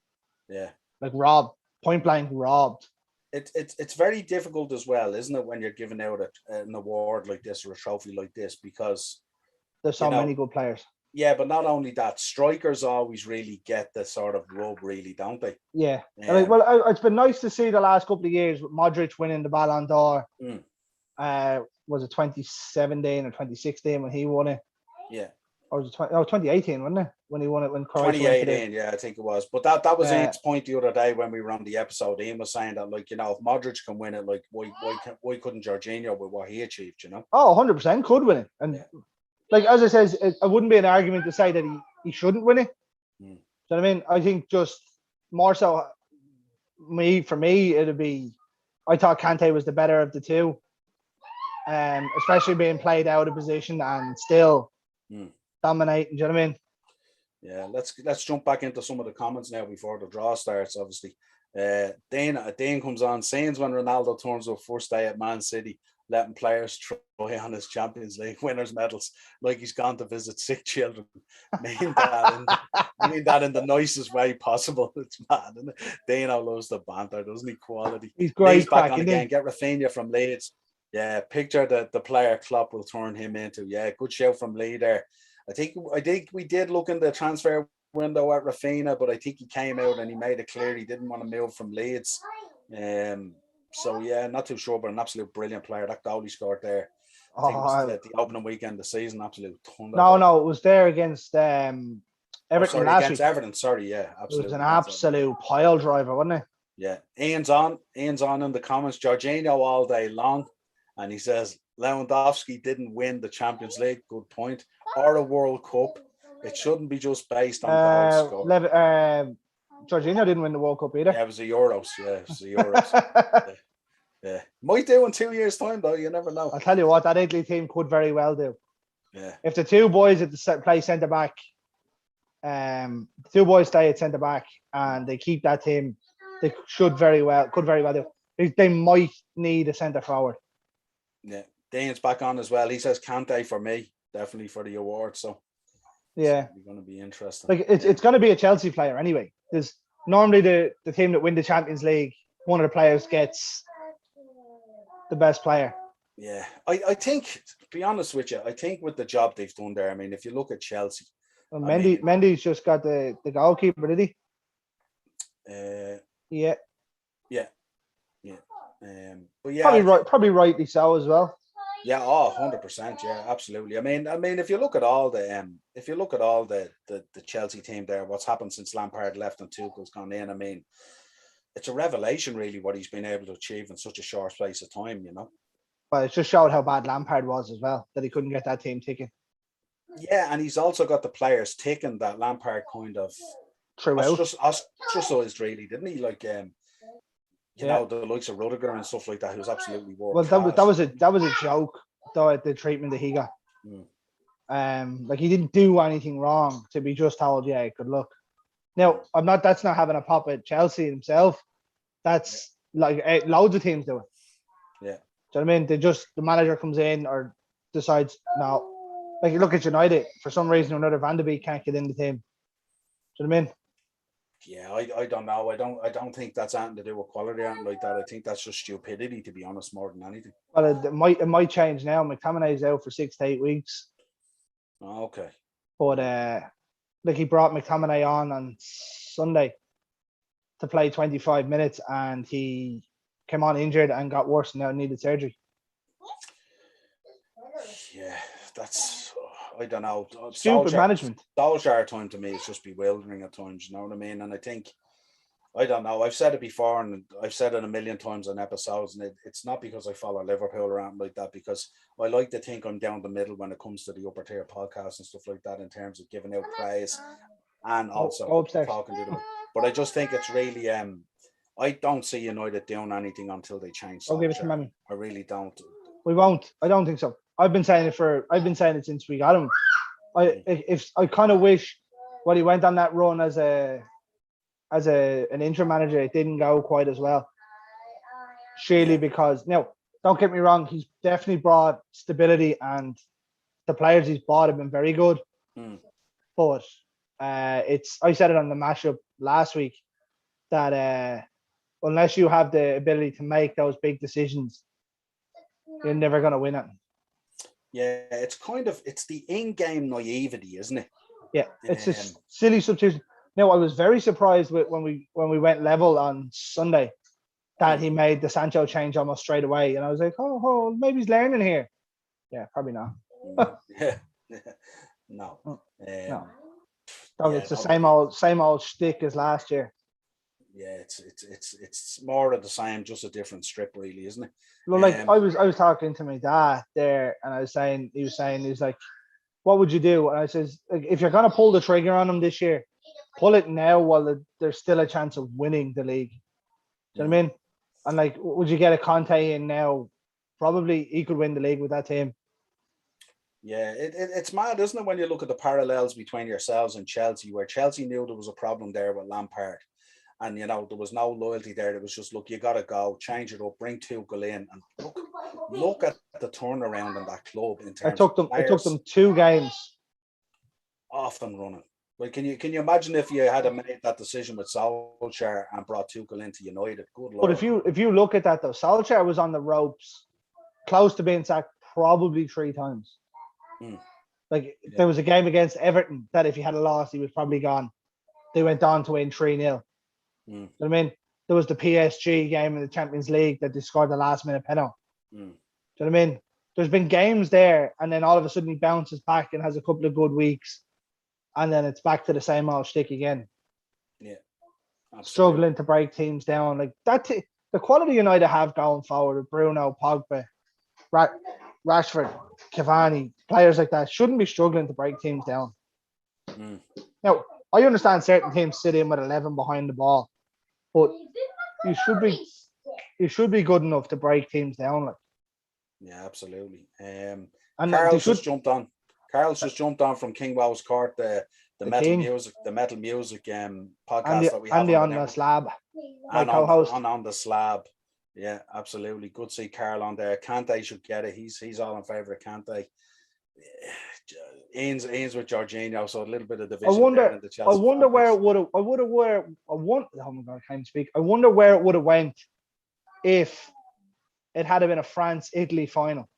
Yeah. Like, robbed. Point blank robbed. It's very difficult as well, isn't it, when you're giving out an award like this or a trophy like this, because there's so many good players. Yeah, but not only that, strikers always really get the sort of rub, really, don't they? Yeah. Well, it's been nice to see the last couple of years with Modric winning the Ballon d'Or. Was it 2017 or 2016 when he won it? Yeah. Or was it 2018, wasn't it? When he won it, when Croatia 2018, yeah, I think it was. But that was Ian's point the other day when we were on the episode. Ian was saying that, like, you know, if Modric can win it, like, why couldn't Jorginho with what he achieved, you know? Oh, 100% could win it. And like, as I said, it wouldn't be an argument to say that he shouldn't win it. Do you know what I mean? I think just more so, for me, it'd be, I thought Kante was the better of the two. Especially being played out of position and still dominating. Do you know what I mean? Yeah, let's jump back into some of the comments now before the draw starts. Obviously, Dane comes on. Saying when Ronaldo turns up first day at Man City, letting players try on his Champions League winners' medals like he's gone to visit sick children. Mean that in the nicest way possible. It's mad, isn't it? Dano loves the banter, doesn't he? Quality. He's great. He's back on again. Get Rafinha from Leeds. Yeah, picture the player Klopp will turn him into. Yeah, good shout from Lee there. I think we did look in the transfer window at Rafinha, but I think he came out and he made it clear he didn't want to move from Leeds. So yeah, not too sure, but an absolute brilliant player. That goal he scored there. I think it was the opening weekend of the season. Absolute thunder. No, it was there against Everton last against week. Everton. Sorry, yeah, absolutely. It was an absolute pile driver, wasn't it? Yeah, Ian's on in the comments. Jorginho all day long. And he says, Lewandowski didn't win the Champions League, good point, or a World Cup. It shouldn't be just based on goals scored. Jorginho didn't win the World Cup either. Yeah, it was the Euros. Yeah, it was the Euros. Yeah. Might do in 2 years' time, though. You never know. I'll tell you what, that Italy team could very well do. Yeah. If the two boys at the play centre-back, the two boys stay at centre-back and they keep that team, they could very well do. They might need a centre-forward. Yeah, Dane's back on as well. He says Kante for me, definitely for the award. So Yeah, going to be interesting. like it's going to be a Chelsea player anyway. There's normally the team that win the Champions League, one of the players gets the best player. Yeah, I think, to be honest with you, I think with the job they've done there, I mean, if you look at Chelsea, Well, Mendy's just got the goalkeeper, did he? Yeah. But yeah, probably rightly so as well. Yeah, 100%. Yeah, absolutely. I mean, if you look at all the Chelsea team there, what's happened since Lampard left and Tuchel's gone in, I mean, it's a revelation really what he's been able to achieve in such a short space of time, you know. But it just showed how bad Lampard was as well, that he couldn't get that team ticking. Yeah, and he's also got the players ticking that Lampard kind of ostracized really, didn't he? Like you know, the likes of Rudiger and stuff like that, who was absolutely world class. Well, that was a joke, though, the treatment that he got. Like he didn't do anything wrong to be just told, yeah, good luck. Now, that's not having a pop at Chelsea himself. That's like loads of teams do it. Yeah. Do you know what I mean? The manager comes in or decides, no. Like, look at United, for some reason or another, Van de Beek can't get in the team. Do you know what I mean? Yeah, I don't know. I don't think that's anything to do with quality or anything like that. I think that's just stupidity, to be honest, more than anything. Well, it might change now. McTominay's out for 6 to 8 weeks. Oh, okay. But like he brought McTominay on Sunday to play 25 minutes, and he came on injured and got worse and now needed surgery. Yeah, that's, I don't know. Stupid management. Solskjaer time to me is just bewildering at times, you know what I mean? And I think, I don't know, I've said it before and I've said it a million times on episodes, and it's not because I follow Liverpool or anything like that, because I like to think I'm down the middle when it comes to the upper tier podcasts and stuff like that in terms of giving out praise and also talking to them. But I just think it's really, I don't see United doing anything until they change Solskjaer. I'll give it to Mammy. I really don't. We won't. I don't think so. I've been saying it since we got him. I kind of wish when he went on that run as an interim manager, it didn't go quite as well. Surely because now, don't get me wrong, he's definitely brought stability and the players he's bought have been very good. But I said it on the mashup last week that unless you have the ability to make those big decisions, you're never going to win it. Yeah, it's the in-game naivety, isn't it? Yeah, it's a silly substitution. Now, I was very surprised when we went level on Sunday that he made the Sancho change almost straight away, and I was like, oh, maybe he's learning here. Yeah, probably not. No. It's the same old shtick as last year. Yeah, it's more of the same, just a different strip, really, isn't it? Well, like I was talking to my dad there, and he was like, "What would you do?" And I says, like, "If you're gonna pull the trigger on him this year, pull it now while there's still a chance of winning the league." Do you know what I mean? And like, would you get a Conte in now? Probably he could win the league with that team. Yeah, it's mad, isn't it, when you look at the parallels between yourselves and Chelsea, where Chelsea knew there was a problem there with Lampard. And, you know, there was no loyalty there. It was just, look, you got to go, change it up, bring Tuchel in. And look at the turnaround in that club. In terms it took them 2 games. Off and running. Well, can you imagine if you had made that decision with Solskjaer and brought Tuchel into United? Good Lord. But if you look at that, though, Solskjaer was on the ropes, close to being sacked probably 3 times. There was a game against Everton that if he had lost, he was probably gone. They went on to win 3-0. You know what I mean? There was the PSG game in the Champions League that they scored the last minute penalty. Do you know what I mean? There's been games there, and then all of a sudden he bounces back and has a couple of good weeks, and then it's back to the same old shtick again. Yeah, absolutely. Struggling to break teams down like that. The quality United have going forward with Bruno, Pogba, Rashford, Cavani, players like that shouldn't be struggling to break teams down. Now, I understand certain teams sit in with 11 behind the ball, but you should be good enough to break teams down. Like, yeah, absolutely. And Carl's just jumped on. Carl's just jumped on from King Wow's Court, the metal music podcast that we have on the slab. My co-host on the slab. Yeah, absolutely. Good to see Carl on there. Kante should get it. He's all in favour of Kante. Ains with Jorginho, so a little bit of I division there wonder. in the I Chelsea wonder fan where base. it would have. I would have where. I want. Oh my god, I can't speak. I wonder where it would have went if it had been a France-Italy final.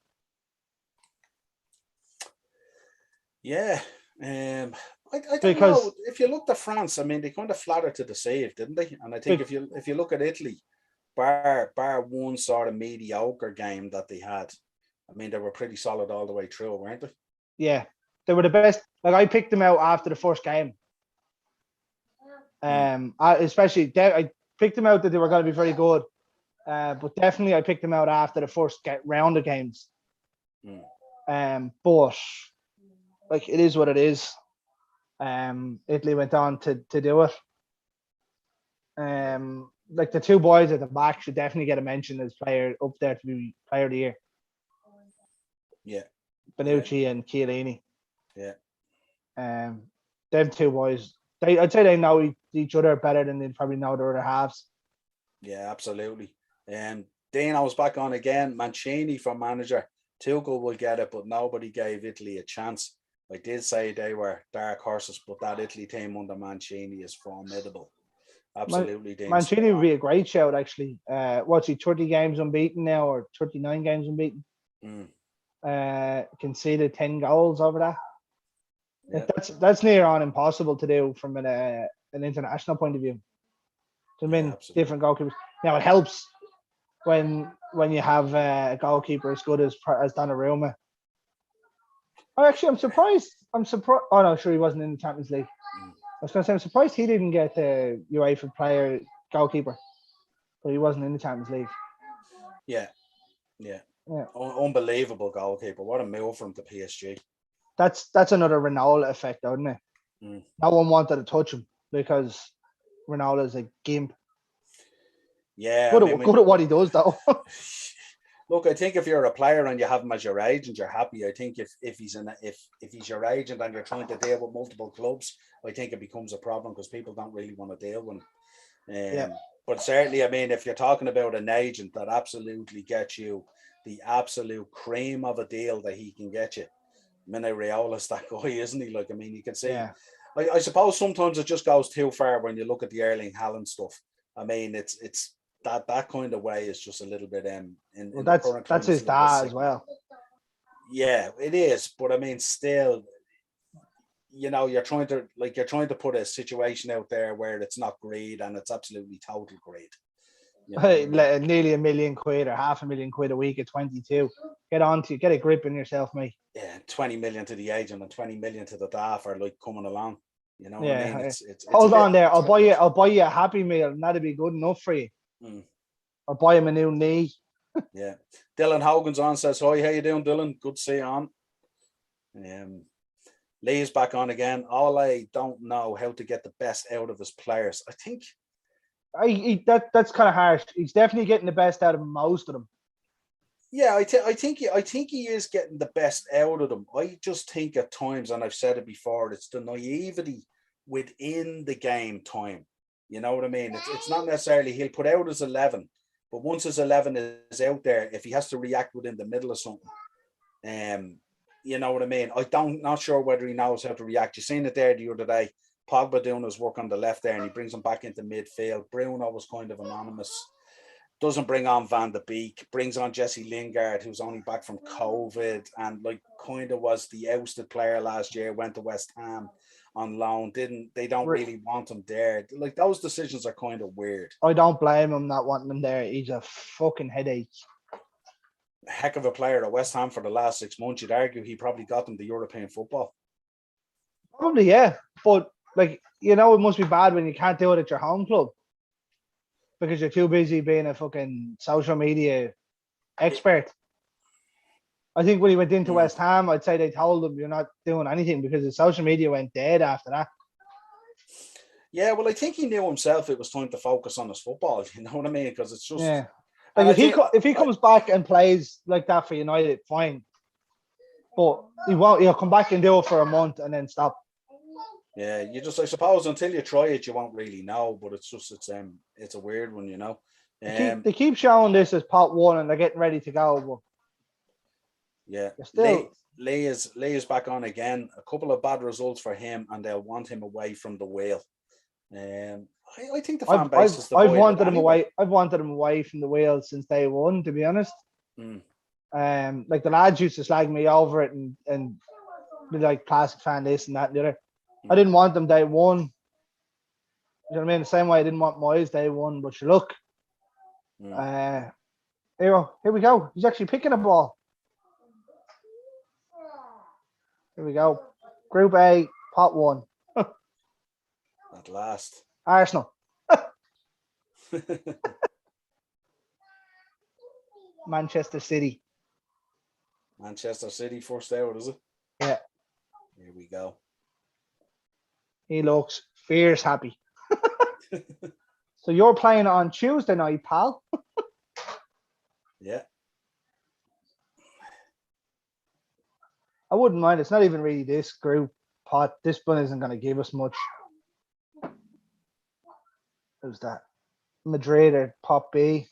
Yeah. I don't Because know. If you look at France, I mean, they kind of flattered to the save, didn't they? And I think if you look at Italy, bar one sort of mediocre game that they had, I mean, they were pretty solid all the way through, weren't they? yeah, they were the best. Like I picked them out after the first game. Especially I picked them out that they were going to be very good. But definitely I picked them out after the first round of games. But like it is what it is. Italy went on to do it. Like the two boys at the back should definitely get a mention as player up there to be player of the year. Yeah. Bonucci and Chiellini. Yeah. Them two boys, I'd say they know each other better than they probably know their other halves. Yeah, absolutely. Dean, I was back on again. Mancini for manager. Tuchel will get it, but nobody gave Italy a chance. I did say they were dark horses, but that Italy team under Mancini is formidable. Absolutely, Dean. Mancini would be a great shout, actually. What's he, 30 games unbeaten now, or 39 games unbeaten? Conceded 10 goals over that. Yeah. That's near on impossible to do from an international point of view. To mean different goalkeepers. Now it helps when you have a goalkeeper as good as Donnarumma. Oh, actually, I'm surprised. Oh no, sure, he wasn't in the Champions League. I was going to say I'm surprised he didn't get the UEFA Player goalkeeper, but he wasn't in the Champions League. Yeah. Unbelievable goalkeeper. What a move from the PSG. That's another Ronaldo effect, isn't it? No one wanted to touch him because Ronaldo's a gimp. Yeah, good at what he does, though. Look, I think if you're a player and you have him as your agent, you're happy. I think if he's your agent and you're trying to deal with multiple clubs, I think it becomes a problem because people don't really want to deal with him. But certainly, I mean, if you're talking about an agent that absolutely gets you the absolute cream of a deal that he can get you, Riola's that guy, isn't he? Like, I mean, you can see. Yeah. I suppose sometimes it just goes too far when you look at the Erling Haaland stuff. I mean, it's that kind of way is just a little bit that's his dad as well. Yeah, it is, but I mean, still, you know, you're trying to put a situation out there where it's not greed and it's absolutely total greed. You know I mean? Nearly £1 million or £500,000 a week at 22. Get a grip on yourself, mate. Yeah, 20 million to the agent and 20 million to the staff are like coming along. You know what I mean? It's hold on there. I'll buy you a Happy Meal, and that'll be good enough for you. I'll buy him a new knee. Yeah. Dylan Hogan's on, says, hi, how you doing, Dylan? Good to see you on. Lee's back on again. All I don't know how to get the best out of his players. I think that's kind of harsh. He's definitely getting the best out of most of them. Yeah, I think he is getting the best out of them. I just think at times, and I've said it before, it's the naivety within the game time. You know what I mean? It's not necessarily he'll put out his 11, but once his 11 is out there, if he has to react within the middle of something, you know what I mean? Not sure whether he knows how to react. You seen it there the other day. Pogba doing his work on the left there, and he brings him back into midfield. Bruno was kind of anonymous. Doesn't bring on Van de Beek, brings on Jesse Lingard, who's only back from COVID and like kind of was the ousted player last year, went to West Ham on loan. They don't really want him there. Like those decisions are kind of weird. I don't blame him not wanting him there. He's a fucking headache. Heck of a player at West Ham for the last 6 months. You'd argue he probably got them the European football. Probably, yeah. But like, you know, it must be bad when you can't do it at your home club. Because you're too busy being a fucking social media expert. I think when he went into West Ham, I'd say they told him you're not doing anything because the social media went dead after that. Yeah, well, I think he knew himself it was time to focus on his football. You know what I mean? Because it's just like if he comes back and plays like that for United, fine. But he won't. He'll come back and do it for a month and then stop. Yeah, I suppose until you try it, you won't really know. But it's a weird one, you know. They keep showing this as part one, and they're getting ready to go. Yeah. You're still Lee is back on again. A couple of bad results for him, and they'll want him away from the wheel. I think the fan base is I've divided wanted him anyway. away. I've wanted him away from the wheel since day one, to be honest. Mm. Like the lads used to slag me over it and be like classic fan this and that and the other. I didn't want them day one. You know what I mean? The same way I didn't want Moyes day one, but you look. Here we go. He's actually picking a ball. Here we go. Group A, pot 1. At last. Arsenal. Manchester City. Manchester City first out, is it? Yeah. Here we go. He looks fierce happy. So you're playing on Tuesday night, pal. Yeah. I wouldn't mind. It's not even really this group pot. This one isn't going to give us much. Who's that? Madrid or pot B.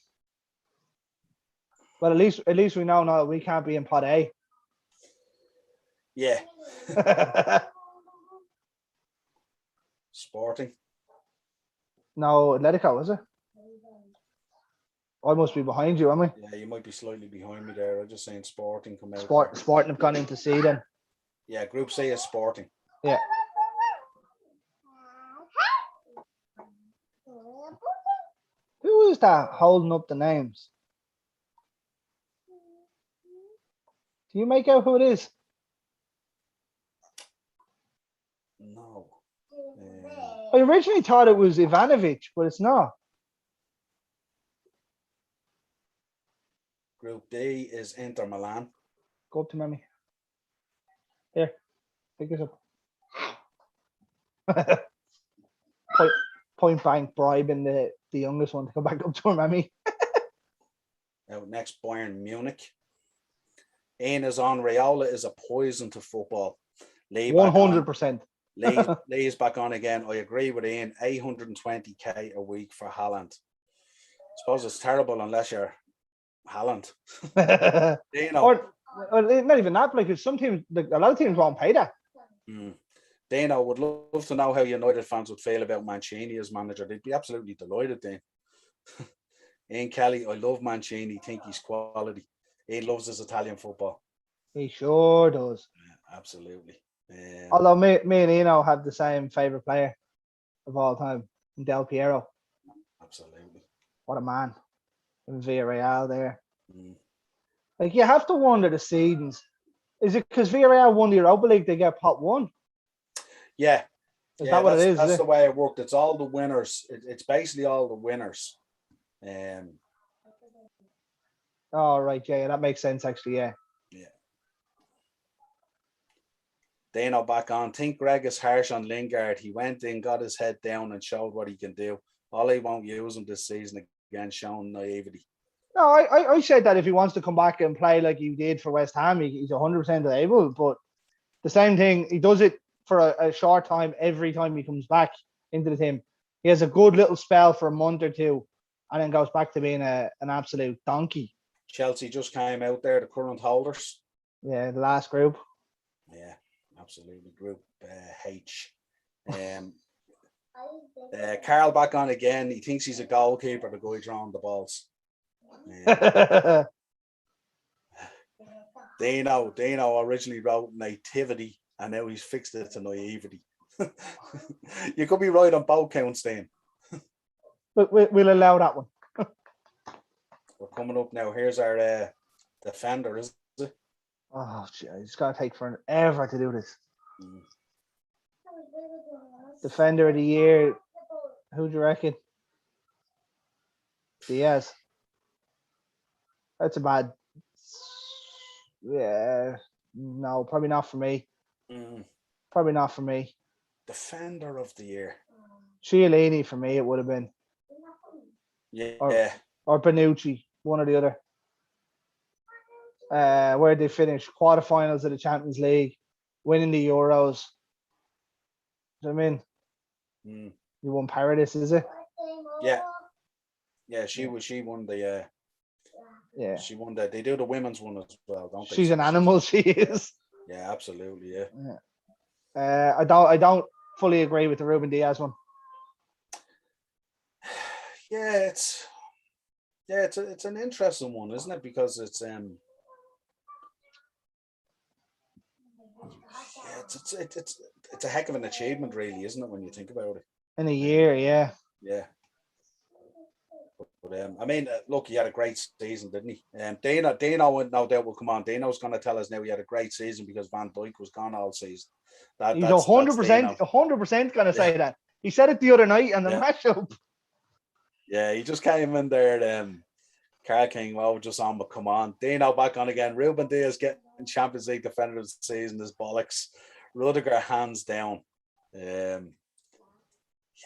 Well, at least we know now we can't be in pot A. Yeah. Sporting. No, Atletico, is it? I must be behind you, am I? Yeah, you might be slightly behind me there. I'm just saying Sporting come out. Sporting have gone into C then. Yeah, Group C is Sporting. Yeah. Who is that holding up the names? Do you make out who it is? No. I originally thought it was Ivanovic, but it's not. Group D is Inter Milan. Go up to Mammy. Here, pick this up. point blank bribing the youngest one to go back up to her Mammy. Out next, Bayern Munich. Ian is on. Raiola is a poison to football. 100%. Lee is back on again. I agree with Ian. 820k a week for Haaland. I suppose it's terrible unless you're Haaland. Or not even that. Like some teams, like a lot of teams won't pay that. Dano would love to know how United fans would feel about Mancini as manager. They'd be absolutely delighted then. Ian Kelly, I love Mancini. Think he's quality. He loves his Italian football. He sure does. Yeah, absolutely. Although me and Eno have the same favorite player of all time, Del Piero. Absolutely. What a man. In Villarreal there. Like you have to wonder the seedings. Is it because Villarreal won the Europa League, they get pot 1? Yeah. Is that what it is? That's the way it worked. It's all the winners. It's basically all the winners. Oh, right. Yeah, that makes sense, actually. Yeah. Yeah. Dano back on. Think Greg is harsh on Lingard. He went in, got his head down, and showed what he can do. All he won't use him this season again, showing naivety. No, I said that if he wants to come back and play like he did for West Ham, he's 100% able. But the same thing, he does it for a short time every time he comes back into the team. He has a good little spell for a month or two, and then goes back to being an absolute donkey. Chelsea just came out there, the current holders. Yeah, the last group. Yeah, absolutely. Group H. Carl back on again. He thinks he's a goalkeeper, the guy drawing the balls. Dano originally wrote nativity, and now he's fixed it to naivety. You could be right on both counts, then. But we'll allow that one. We're coming up now. Here's our defender, is it? Oh, gee, it's going to take forever to do this. Defender of the year. Who do you reckon? Diaz. That's a bad. Yeah. No, probably not for me. Probably not for me. Defender of the year. Chiellini for me, it would have been. Yeah. Or Bonucci, one or the other. Where they finished quarterfinals of the Champions League, winning the Euros. Do you know what I mean? You won Paradise, is it? Yeah. Yeah, she won the Yeah. She won that. They do the women's one as well, don't they? She's an animal. She is. Yeah, absolutely. Yeah. I don't fully agree with the Ruben Diaz one. Yeah, it's an interesting one, isn't it? Because it's a heck of an achievement, really, isn't it? When you think about it. In a year, yeah. Yeah. But I mean, look, he had a great season, didn't he? Dino, no doubt will come on. Dino's going to tell us now he had a great season because Van Dijk was gone all season. He's That's 100%, 100% going to say that. He said it the other night on the matchup. Yeah, he just came in there. Carl King, just on, but come on. Dino back on again. Ruben Diaz getting Champions League defender of the season is bollocks. Rudiger hands down. Yeah,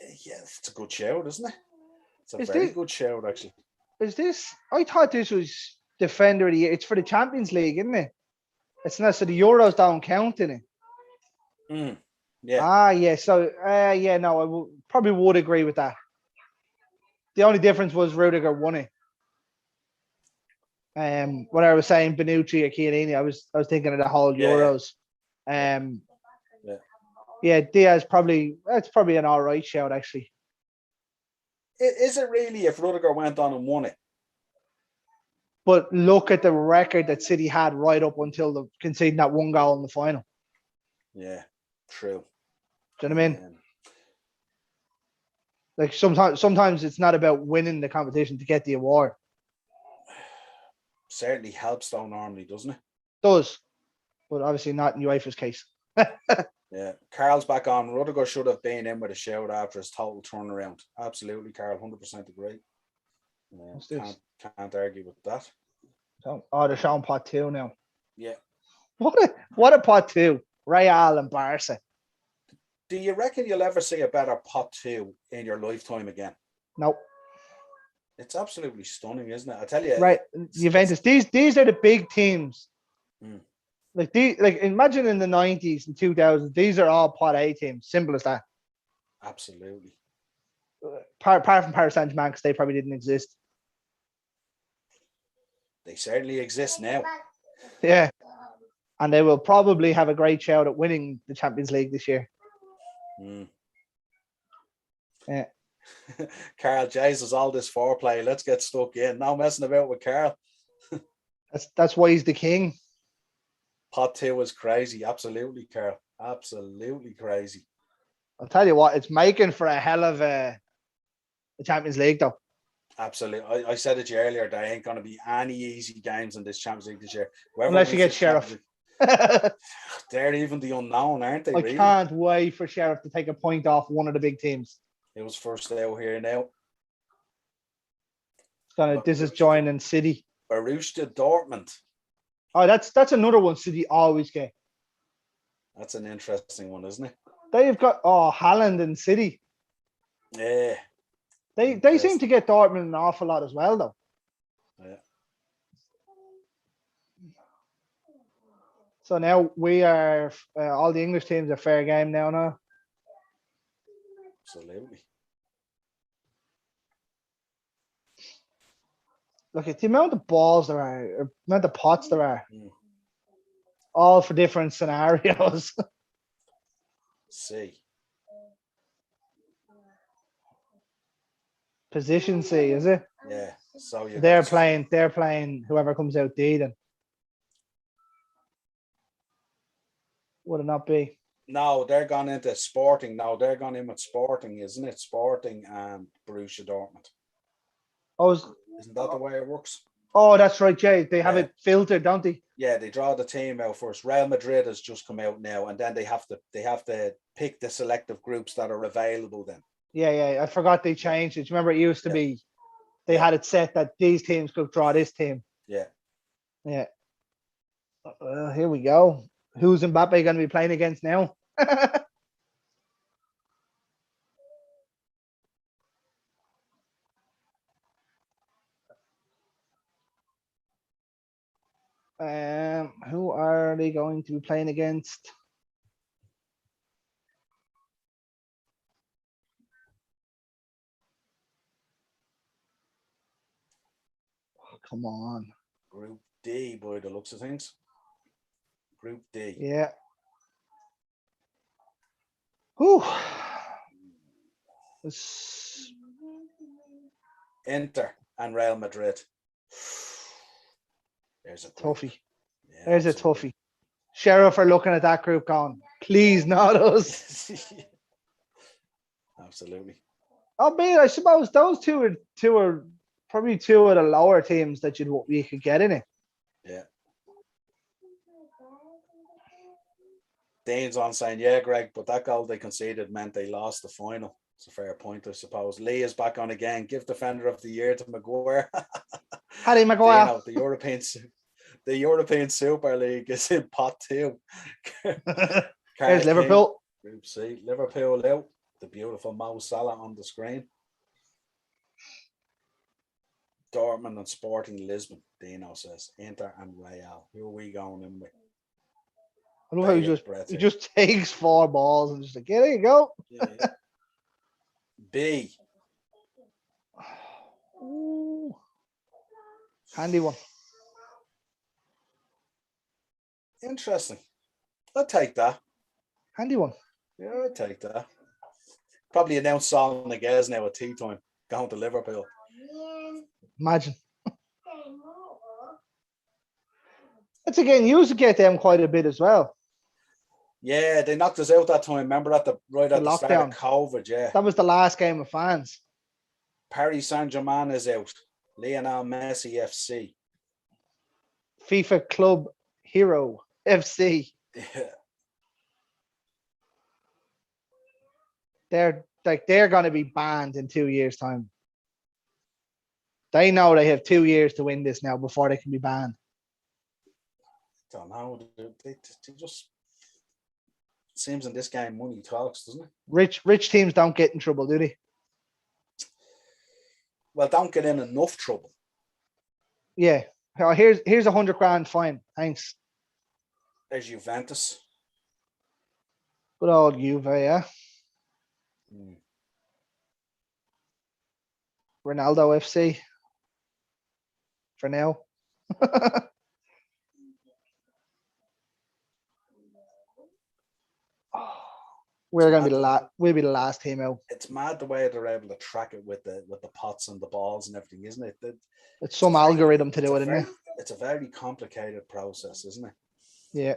it's a good shout, isn't it? It's a very good shout, actually. Is this? I thought this was defender of the year. It's for the Champions League, isn't it? It's not, so the Euros don't count in it. Yeah. Yeah. So, no, probably would agree with that. The only difference was Rudiger won it. When I was saying Bonucci or Chiellini, I was thinking of the whole Euros. Diaz that's probably an all right shout, actually. Is it really if Rudiger went on and won it? But look at the record that City had right up until the conceding that one goal in the final. Yeah, true. Do you know what I mean? Like sometimes it's not about winning the competition to get the award. Certainly helps though normally, doesn't it? Does, but obviously not in UEFA's case. Yeah, Carl's back on. Rudiger should have been in with a shout after his total turnaround. Absolutely, Carl, 100% agree. Can't argue with that. They're showing pot 2 now. Yeah. What a pot 2. Real and Barca. Do you reckon you'll ever see a better pot 2 in your lifetime again? Nope. It's absolutely stunning, isn't it? I tell you. Right, Juventus. These are the big teams. Like imagine in the 90s and 2000s, these are all pot A teams. Simple as that. Absolutely. Apart from Paris Saint-Germain, because they probably didn't exist. They certainly exist now. Yeah. And they will probably have a great shout at winning the Champions League this year. Yeah. Carl, Jesus, all this foreplay. Let's get stuck in. No messing about with Carl. That's why he's the king. Pot 2 is crazy. Absolutely, Carl. Absolutely crazy. I'll tell you what, it's making for a hell of a Champions League, though. Absolutely. I said it to you earlier, there ain't going to be any easy games in this Champions League this year. Unless you get Sheriff. They're even the unknown, aren't they? I can't wait for Sheriff to take a point off one of the big teams. It was first out here now. This is joining City. Borussia Dortmund. Oh, that's another one City always get. That's an interesting one, isn't it? They've got Haaland and City. Yeah. They seem to get Dortmund an awful lot as well, though. Yeah. So now we are all the English teams are fair game now. Absolutely. Look at the amount of balls there are, or amount of pots there are, all for different scenarios. See. Position C, is it? Yeah. So they're playing whoever comes out D then. Would it not be? No, they're gone into Sporting. No, they're gone in with Sporting, isn't it? Sporting and Borussia Dortmund. Isn't that the way it works? Oh, that's right, Jay. They have it filtered, don't they? Yeah, they draw the team out first. Real Madrid has just come out now, and then they have to pick the selective groups that are available then. Yeah. I forgot they changed it. Remember, it used to be they had it set that these teams could draw this team. Yeah. Yeah. Here we go. Who's Mbappe going to be playing against now? Who are they going to be playing against? Oh, come on. D by the looks of things. Group D. Yeah. Whew. It's Inter and Real Madrid. There's a group. toughie. Yeah, There's absolutely. a toughie. Sheriff are looking at that group going, please not us. Absolutely. I suppose those two are probably two of the lower teams that you could get in it. Yeah. Dane's on saying, yeah, Greg, but that goal they conceded meant they lost the final. It's a fair point, I suppose. Lee is back on again. Give Defender of the Year to Maguire. Harry Maguire. Dino, the European Super League is in pot 2. There's Liverpool. Group C. Liverpool out. The beautiful Mo Salah on the screen. Dortmund and Sporting Lisbon, Dino says. Inter and Real. Who are we going in with? I love how he just takes 4 balls and just like, yeah, there you go. Yeah. B. Ooh. Handy one. Interesting. I'll take that. Handy one. Yeah, I'll take that. Probably announced Sol Niguez now at tea time, going to Liverpool. Imagine. It's again, you used to get them quite a bit as well. Yeah, they knocked us out that time. Remember at the start of COVID, yeah. That was the last game of fans. Paris Saint-Germain is out. Lionel Messi FC. FIFA Club Hero FC. Yeah. They're going to be banned in 2 years' time. They know they have 2 years to win this now before they can be banned. Don't know. They just seems in this game money talks, doesn't it? Rich teams don't get in trouble, do they? Well, don't get in enough trouble. Yeah. Here's $100,000 fine. Thanks. There's Juventus. Good old Juve, yeah. Ronaldo FC. For now. We're going to be we'll be the last team out. It's mad the way they're able to track it with the pots and the balls and everything, isn't it? It's some algorithm to do it, isn't it? It's a very complicated process, isn't it? Yeah.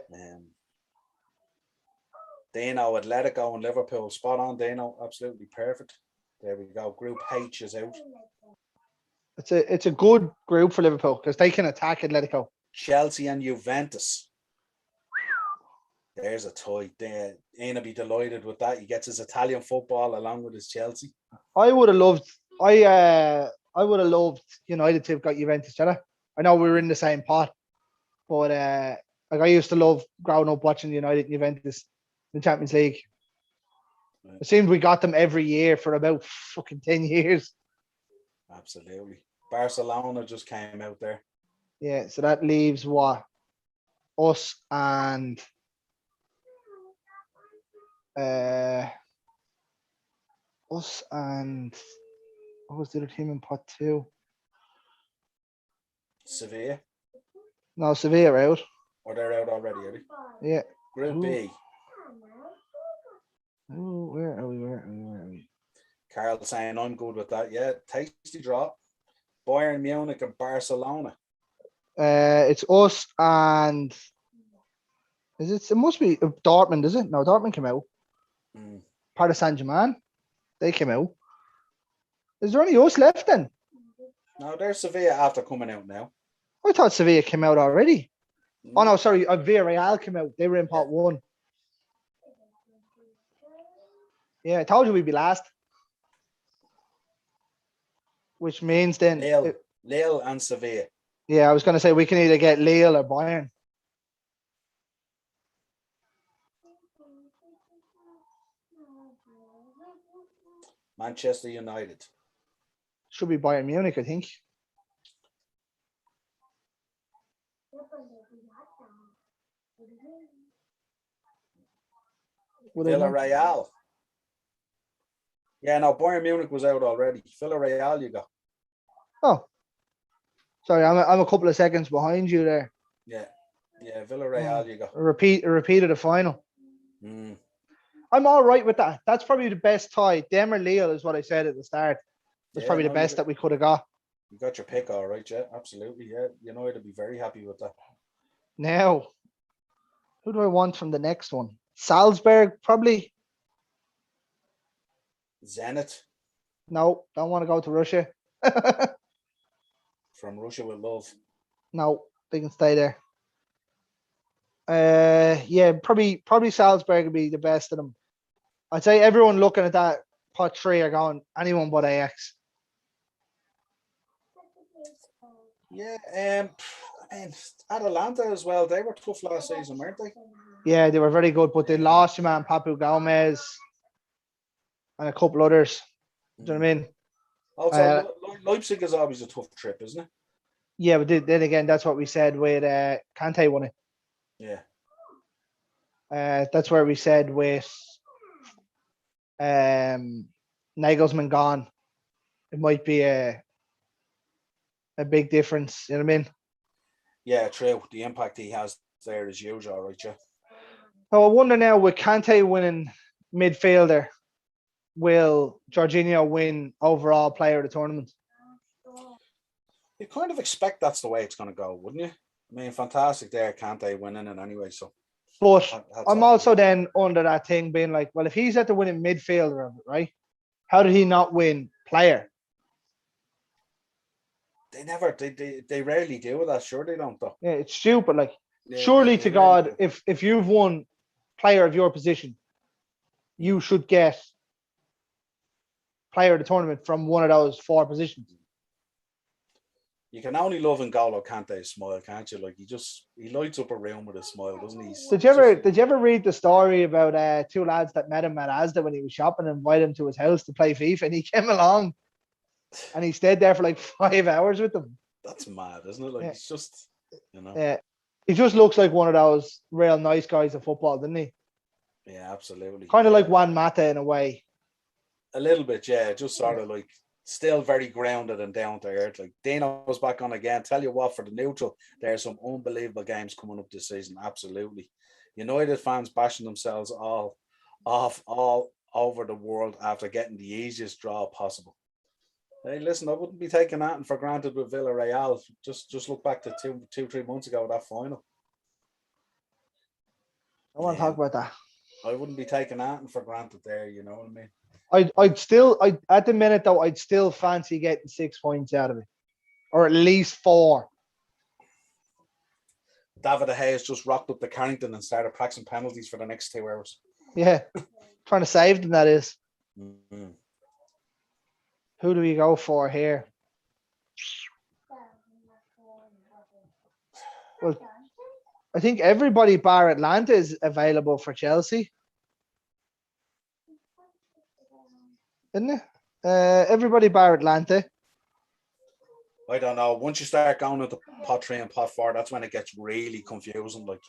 Dino, Atletico and Liverpool. Spot on, Dino. Absolutely perfect. There we go. Group H is out. It's a good group for Liverpool because they can attack Atletico. Chelsea and Juventus. There's a toy. Ain't be delighted with that. He gets his Italian football along with his Chelsea. I would have loved United to have got Juventus, did I? I know we were in the same pot, but like I used to love growing up watching United and Juventus in the Champions League. Right. It seems we got them every year for about fucking 10 years. Absolutely. Barcelona just came out there. Yeah, so that leaves what? Us and what was the other team in pot 2? Sevilla. No, Sevilla are out. Or they're out already, are they? Yeah. Group B. Oh, where are we? Carl saying I'm good with that. Yeah, tasty draw. Bayern Munich and Barcelona. It's us and it must be Dortmund, is it? No, Dortmund came out. Part of Saint-Germain. They came out. Is there only us left then? No, there's Sevilla after coming out now. I thought Sevilla came out already. Oh no, sorry, Villarreal came out. They were in pot 1. Yeah, I told you we'd be last. Which means then Lille and Sevilla. Yeah, I was going to say we can either get Lille or Bayern. Manchester United. Should be Bayern Munich, I think. Villarreal. Yeah, no, Bayern Munich was out already. Villarreal, you go. Oh. Sorry, I'm a couple of seconds behind you there. Yeah. Villarreal, you go. A repeat of the final. I'm all right with that. That's probably the best tie. Dem or Lille is what I said at the start. That's probably the best that we could have got. You got your pick, all right, yeah, absolutely, yeah. United would be very happy with that. Now, who do I want from the next one? Salzburg, probably. Zenit. No, don't want to go to Russia. From Russia with love. No, they can stay there. Yeah, probably Salzburg would be the best of them. I'd say everyone looking at that pot 3 are going anyone but AX. Yeah, I mean, Atalanta as well. They were tough last season, weren't they? Yeah, they were very good, but they lost your man Papu Gomez and a couple others. Do you know what I mean? Also, Leipzig is always a tough trip, isn't it? Yeah, but then again, that's what we said with Kante won it. Yeah. That's where we said with Nagelsmann gone, it might be a big difference. You know what I mean? Yeah, true. The impact he has there is huge, all right, yeah. So I wonder now, with Kante winning midfielder, will Jorginho win overall player of the tournament? You kind of expect that's the way it's going to go, wouldn't you? I mean, fantastic there, Kante winning it anyway, so. But I'm also then under that thing being like, well, if he's at the winning midfielder of it, right? How did he not win player? They rarely do that. Sure, they don't though. Yeah, it's stupid. Like, surely to God, if you've won player of your position, you should get player of the tournament from one of those 4 positions. You can only love N'Golo Kante's smile, can't you? Like he lights up a room with a smile, doesn't he? Did you ever read the story about 2 lads that met him at Asda when he was shopping and invited him to his house to play FIFA, and he came along and he stayed there for like 5 hours with them? That's mad, isn't it? Like, yeah. He's just, Yeah, he just looks like one of those real nice guys of football, doesn't he? Yeah, absolutely. Kind of like Juan Mata in a way. A little bit, yeah. Just sort of like still very grounded and down to earth. Like Dino's back on again. Tell you what, for the neutral, there are some unbelievable games coming up this season. Absolutely. United fans bashing themselves all over the world after getting the easiest draw possible. Hey, listen, I wouldn't be taking that for granted with Villarreal. Just look back to 3 months ago, that final. I want to talk about that. I wouldn't be taking that for granted there, you know what I mean? I'd at the minute though, I'd still fancy getting 6 points out of it, or at least 4. David De Gea just rocked up to Carrington and started practicing penalties for the next 2 hours. Yeah, trying to save them, that is. Mm-hmm. Who do we go for here? Well, I think everybody bar Atlanta is available for Chelsea. Isn't it? Everybody bar Atlanta. I don't know. Once you start going into pot 3 and pot 4, that's when it gets really confusing. Like,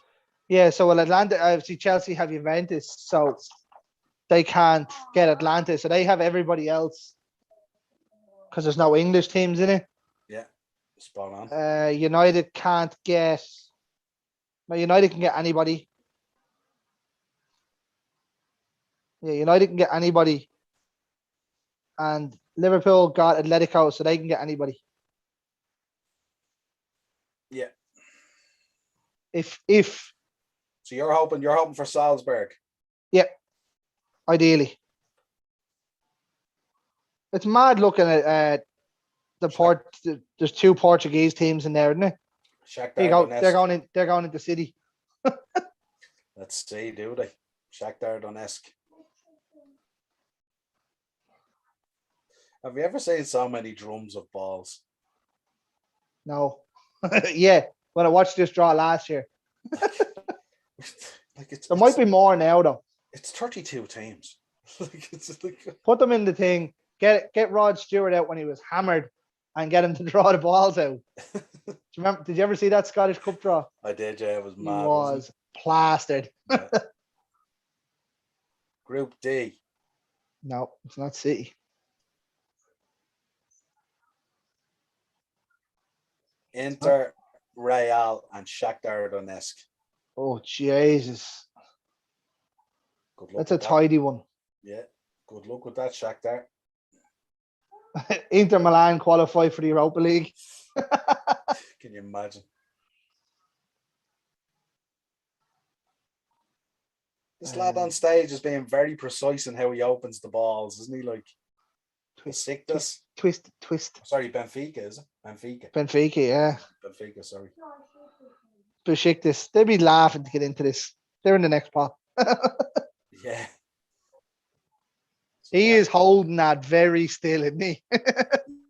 yeah. So Atlanta, obviously Chelsea have Juventus, so they can't get Atlanta. So they have everybody else because there's no English teams in it. Yeah, spot on. United can't get. No, United can get anybody. Yeah, United can get anybody. And Liverpool got Atletico, so they can get anybody. Yeah. If so you're hoping for Salzburg. Yeah. Ideally. It's mad looking at there's 2 Portuguese teams in there, isn't it? They're going into City. Let's see, do they? Shakhtar Donetsk. Have you ever seen so many drums of balls? No. Yeah, when I watched this draw last year. There might be more now, though. It's 32 teams. Put them in the thing. Get Rod Stewart out when he was hammered and get him to draw the balls out. Did you ever see that Scottish Cup draw? I did, yeah. It was mad. He was plastered. Yeah. Group D. No, it's not City. Inter, Real, and Shakhtar Donetsk. Oh, Jesus. Good luck That's a with that. tidy one. Yeah, good luck with that, Shakhtar. Inter Milan qualify for the Europa League. Can you imagine? This lad on stage is being very precise in how he opens the balls, isn't he? Like, twist. Sorry, Benfica, is it? Benfica. Benfica, yeah. Benfica, sorry. Besiktas. They'd be laughing to get into this. They're in the next pot. Yeah. He is holding that very still, isn't he?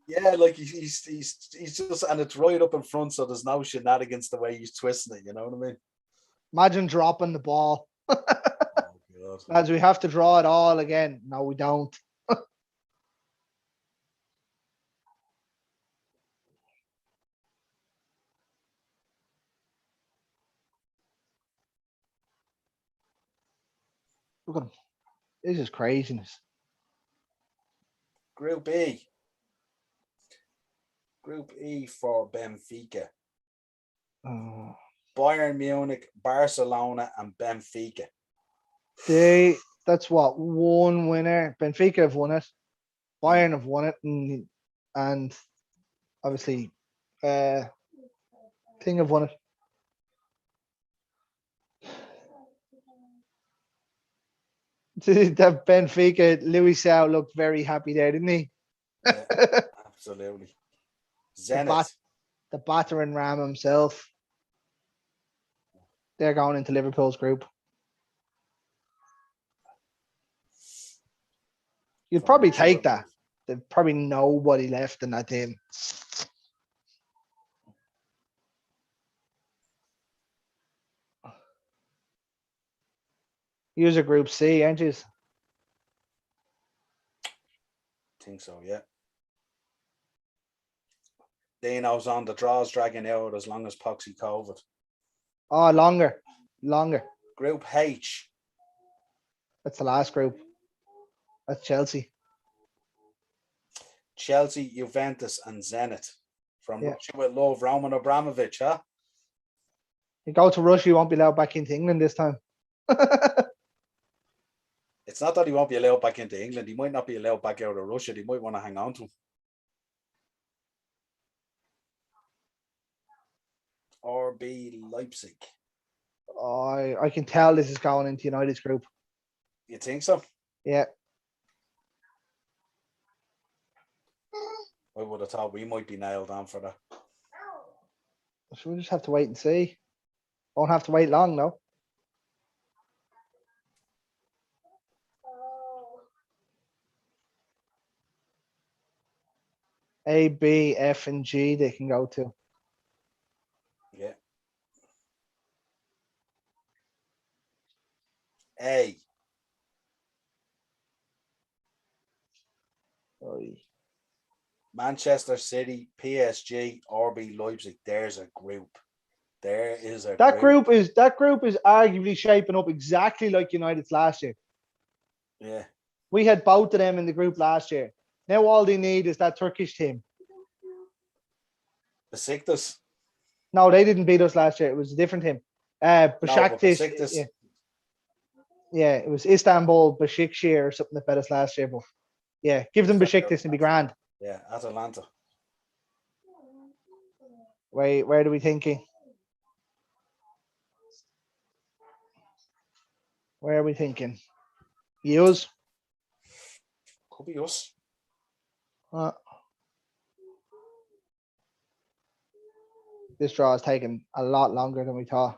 Yeah, like he's just, and it's right up in front, so there's no shenanigans the way he's twisting it. You know what I mean? Imagine dropping the ball. Oh, God. Lads, we have to draw it all again. No, we don't. Look at him. This is craziness. Group E. Group E for Benfica. Oh. Bayern Munich, Barcelona, and Benfica. That's what, one winner. Benfica have won it. Bayern have won it, and obviously, Thing have won it. That Benfica, Louis Sau looked very happy there, didn't he? Yeah, absolutely. Zenit. The battering ram himself. They're going into Liverpool's group. You'd probably take that. There's probably nobody left in that team. You're a Group C, aren't you? Think so, yeah. Dino's on the draws, dragging out as long as Poxy COVID. Oh, longer. Group H. That's the last group. That's Chelsea. Chelsea, Juventus, and Zenit. From Russia with love, Roman Abramovich, huh? You go to Russia, you won't be allowed back into England this time. It's not that he won't be allowed back into England. He might not be allowed back out of Russia. They might want to hang on to him. RB Leipzig. I can tell this is going into United's group. You think so? Yeah. I would have thought we might be nailed on for that. So we just have to wait and see. Won't have to wait long, though. A, B, F, and G they can go to. Yeah. A. Manchester City, PSG, RB Leipzig. There's a group. There is a group. That group is arguably shaping up exactly like United's last year. Yeah. We had both of them in the group last year. Now all they need is that Turkish team. Besiktas. No, they didn't beat us last year. It was a different team. Besiktas. No, yeah, it was Istanbul, Besiktas or something that beat us last year. But yeah, give them Besiktas and be grand. Yeah, Atalanta. Where are we thinking? Where are we thinking? Yous? Could be us. This draw is taking a lot longer than we thought.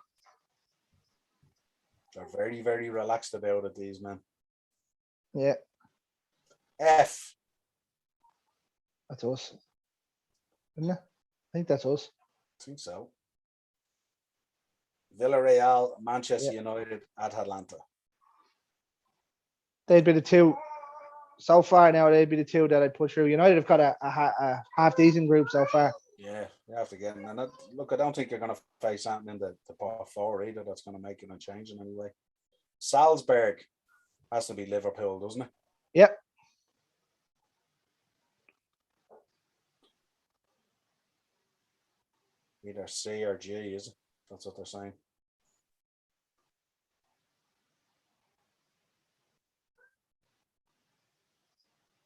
They're very, very relaxed about it, these men. Yeah. F. That's us. Isn't it? I think that's us. I think so. Villarreal, Manchester United, Atalanta. They'd be the two. So far now, they'd be the two that I'd push through. United have got a half-decent group so far. Yeah, you have to get in. And look, I don't think you're going to face something in the part four either that's going to make it a change in any way. Salzburg has to be Liverpool, doesn't it? Yep. Either C or G, is it? That's what they're saying.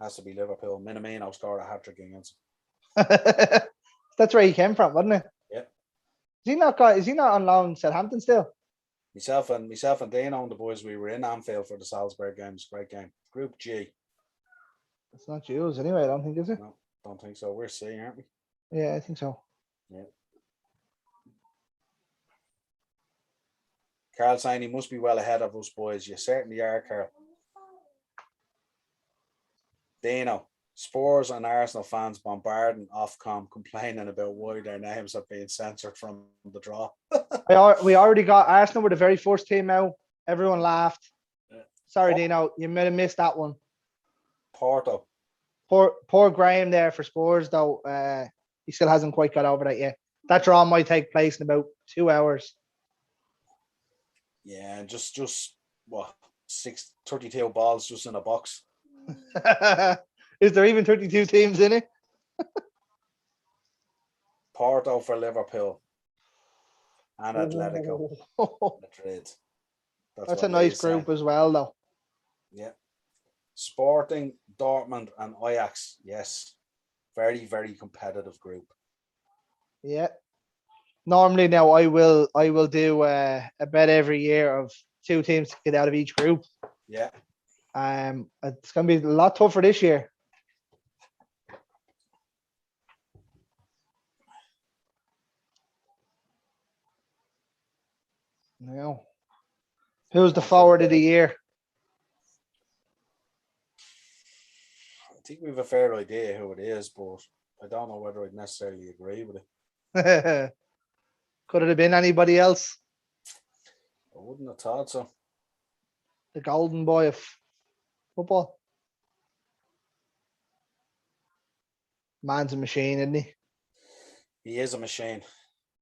Has to be Liverpool. Minamino scored a hat-trick against That's where he came from, wasn't it? Yeah. Is he not on loan in Southampton still? Myself and Dano and the boys, we were in Anfield for the Salzburg games. Great game. Group G. It's not yours anyway, I don't think, is it? No, don't think so. We're C, aren't we? Yeah, I think so. Yeah. Carl saying he must be well ahead of us, boys. You certainly are, Carl. Dano, Spurs and Arsenal fans bombarding Ofcom, complaining about why their names are being censored from the draw. We already got Arsenal were the very first team out. Everyone laughed. Yeah. Sorry, Dino, you might have missed that one. Porto. Poor Graham there for Spurs, though. He still hasn't quite got over that yet. That draw might take place in about 2 hours. Yeah, and just what 32 balls just in a box. Is there even 32 teams in it? Porto for Liverpool and Atletico Madrid. That's a nice group as well, though. Yeah. Sporting, Dortmund, and Ajax. Yes. Very, very competitive group. Yeah. Normally now I will do a bet every year of 2 teams to get out of each group. Yeah. It's gonna be a lot tougher this year. Now, who's the forward of the year? I think we have a fair idea who it is, but I don't know whether I'd necessarily agree with it. Could it have been anybody else? I wouldn't have thought so. The golden boy of football. Man's a machine, isn't he? He is a machine.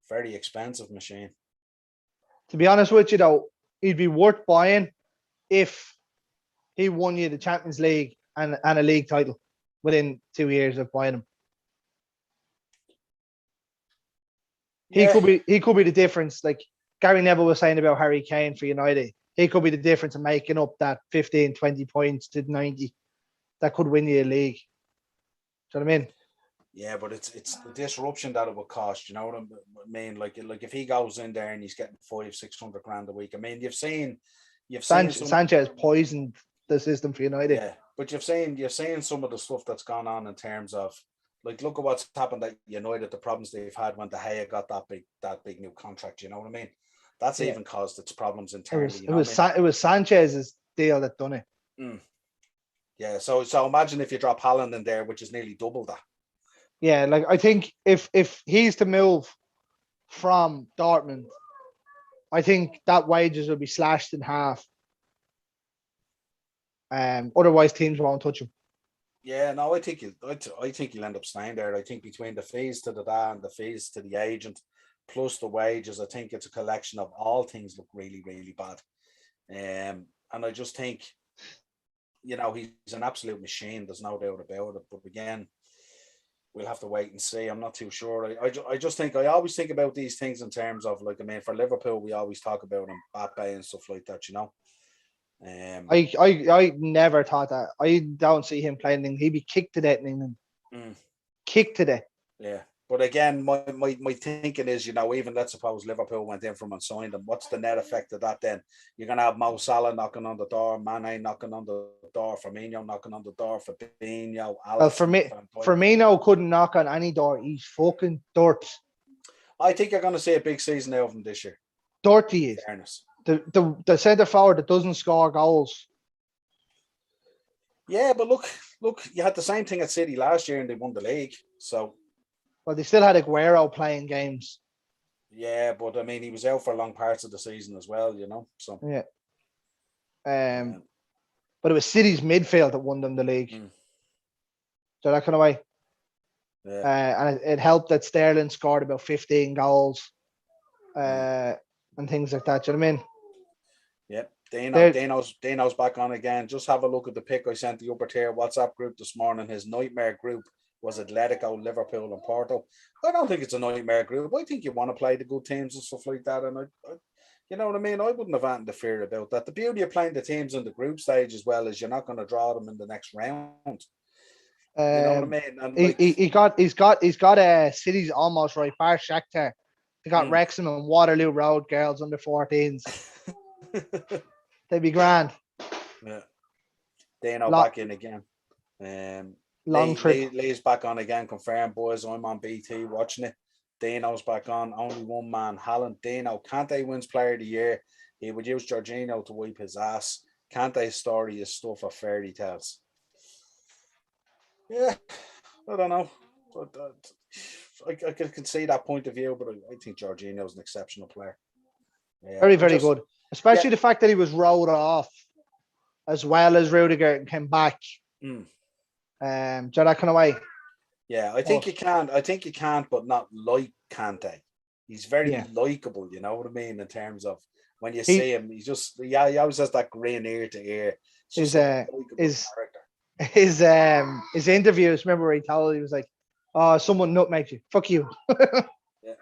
Very expensive machine. To be honest with you, though, he'd be worth buying if he won you the Champions League and a league title within 2 years of buying him. Yeah. He could be the difference. Like Gary Neville was saying about Harry Kane for United. He could be the difference in making up that 15, 20 points to 90 that could win you a league. Do you know what I mean? Yeah, but it's the disruption that it would cost. You know what I mean? Like if he goes in there and he's getting 500-600 grand a week. I mean, you've seen Sanchez poisoned the system for United. Yeah, but you've seen some of the stuff that's gone on in terms of, like, look at what's happened at United, the problems they've had when De Gea got that big new contract. You know what I mean? That's even caused its problems internally. It was Sanchez's deal that done it. Mm. Yeah, so imagine if you drop Haaland in there, which is nearly double that. Yeah, like I think if he's to move from Dortmund, I think that wages will be slashed in half. Otherwise, teams won't touch him. Yeah, no, I think he'll end up staying there. I think between the fees to the dad and the fees to the agent, plus the wages, I think it's a collection of all things look really, really bad. And I just think, you know, he's an absolute machine. There's no doubt about it. But again, we'll have to wait and see. I'm not too sure. I just think, I always think about these things in terms of, like, I mean, for Liverpool, we always talk about Mbappe and stuff like that, you know. I never thought that. I don't see him playing. He'd be kicked to death in England. Kicked to death. Yeah. But again, my thinking is, you know, even let's suppose Liverpool went in from and signed him. What's the net effect of that then? You're going to have Mo Salah knocking on the door, Mane knocking on the door, Firmino knocking on the door, Fabinho, Alisson. Well, Firmino couldn't knock on any door. He's fucking dirt. I think you're going to see a big season out of him this year. Dirty is. Fairness. The centre forward that doesn't score goals. Yeah, but look, you had the same thing at City last year and they won the league. So, well, they still had Aguero playing games. Yeah, but I mean, he was out for long parts of the season as well, you know. So yeah. But it was City's midfield that won them the league. So that kind of way. Yeah. And it helped that Sterling scored about 15 goals. And things like that. Do you know what I mean? Yep. Dano's back on again. Just have a look at the pic I sent the upper tier WhatsApp group this morning. His nightmare group was Atletico, Liverpool, and Porto. I don't think it's a nightmare group. I think you want to play the good teams and stuff like that. And you know what I mean? I wouldn't have anything to fear about that. The beauty of playing the teams in the group stage as well is you're not going to draw them in the next round. You know what I mean? And He's got cities almost right. Bar Shakhtar. They got Wrexham and Waterloo Road girls under 14s. They'd be grand. Yeah. Dino back in again. Long trip. Lee's back on again. Confirmed, boys. I'm on BT watching it. Dino's back on. Only one man. Haaland. Dino. Kante wins Player of the Year. He would use Jorginho to wipe his ass. Kante's story is stuff of fairy tales. Yeah, I don't know. I can see that point of view, but I think Jorginho's an exceptional player. Yeah, very, very good. Especially the fact that he was rolled off as well as Rudiger and came back. So that kind of way. Yeah, I think you can, but not like Kante. He's very likable, you know what I mean, in terms of when you see him, he always has that grin ear to ear. His interviews, remember where he told, he was like, "Oh, someone nutmegged you. Fuck you." Yeah.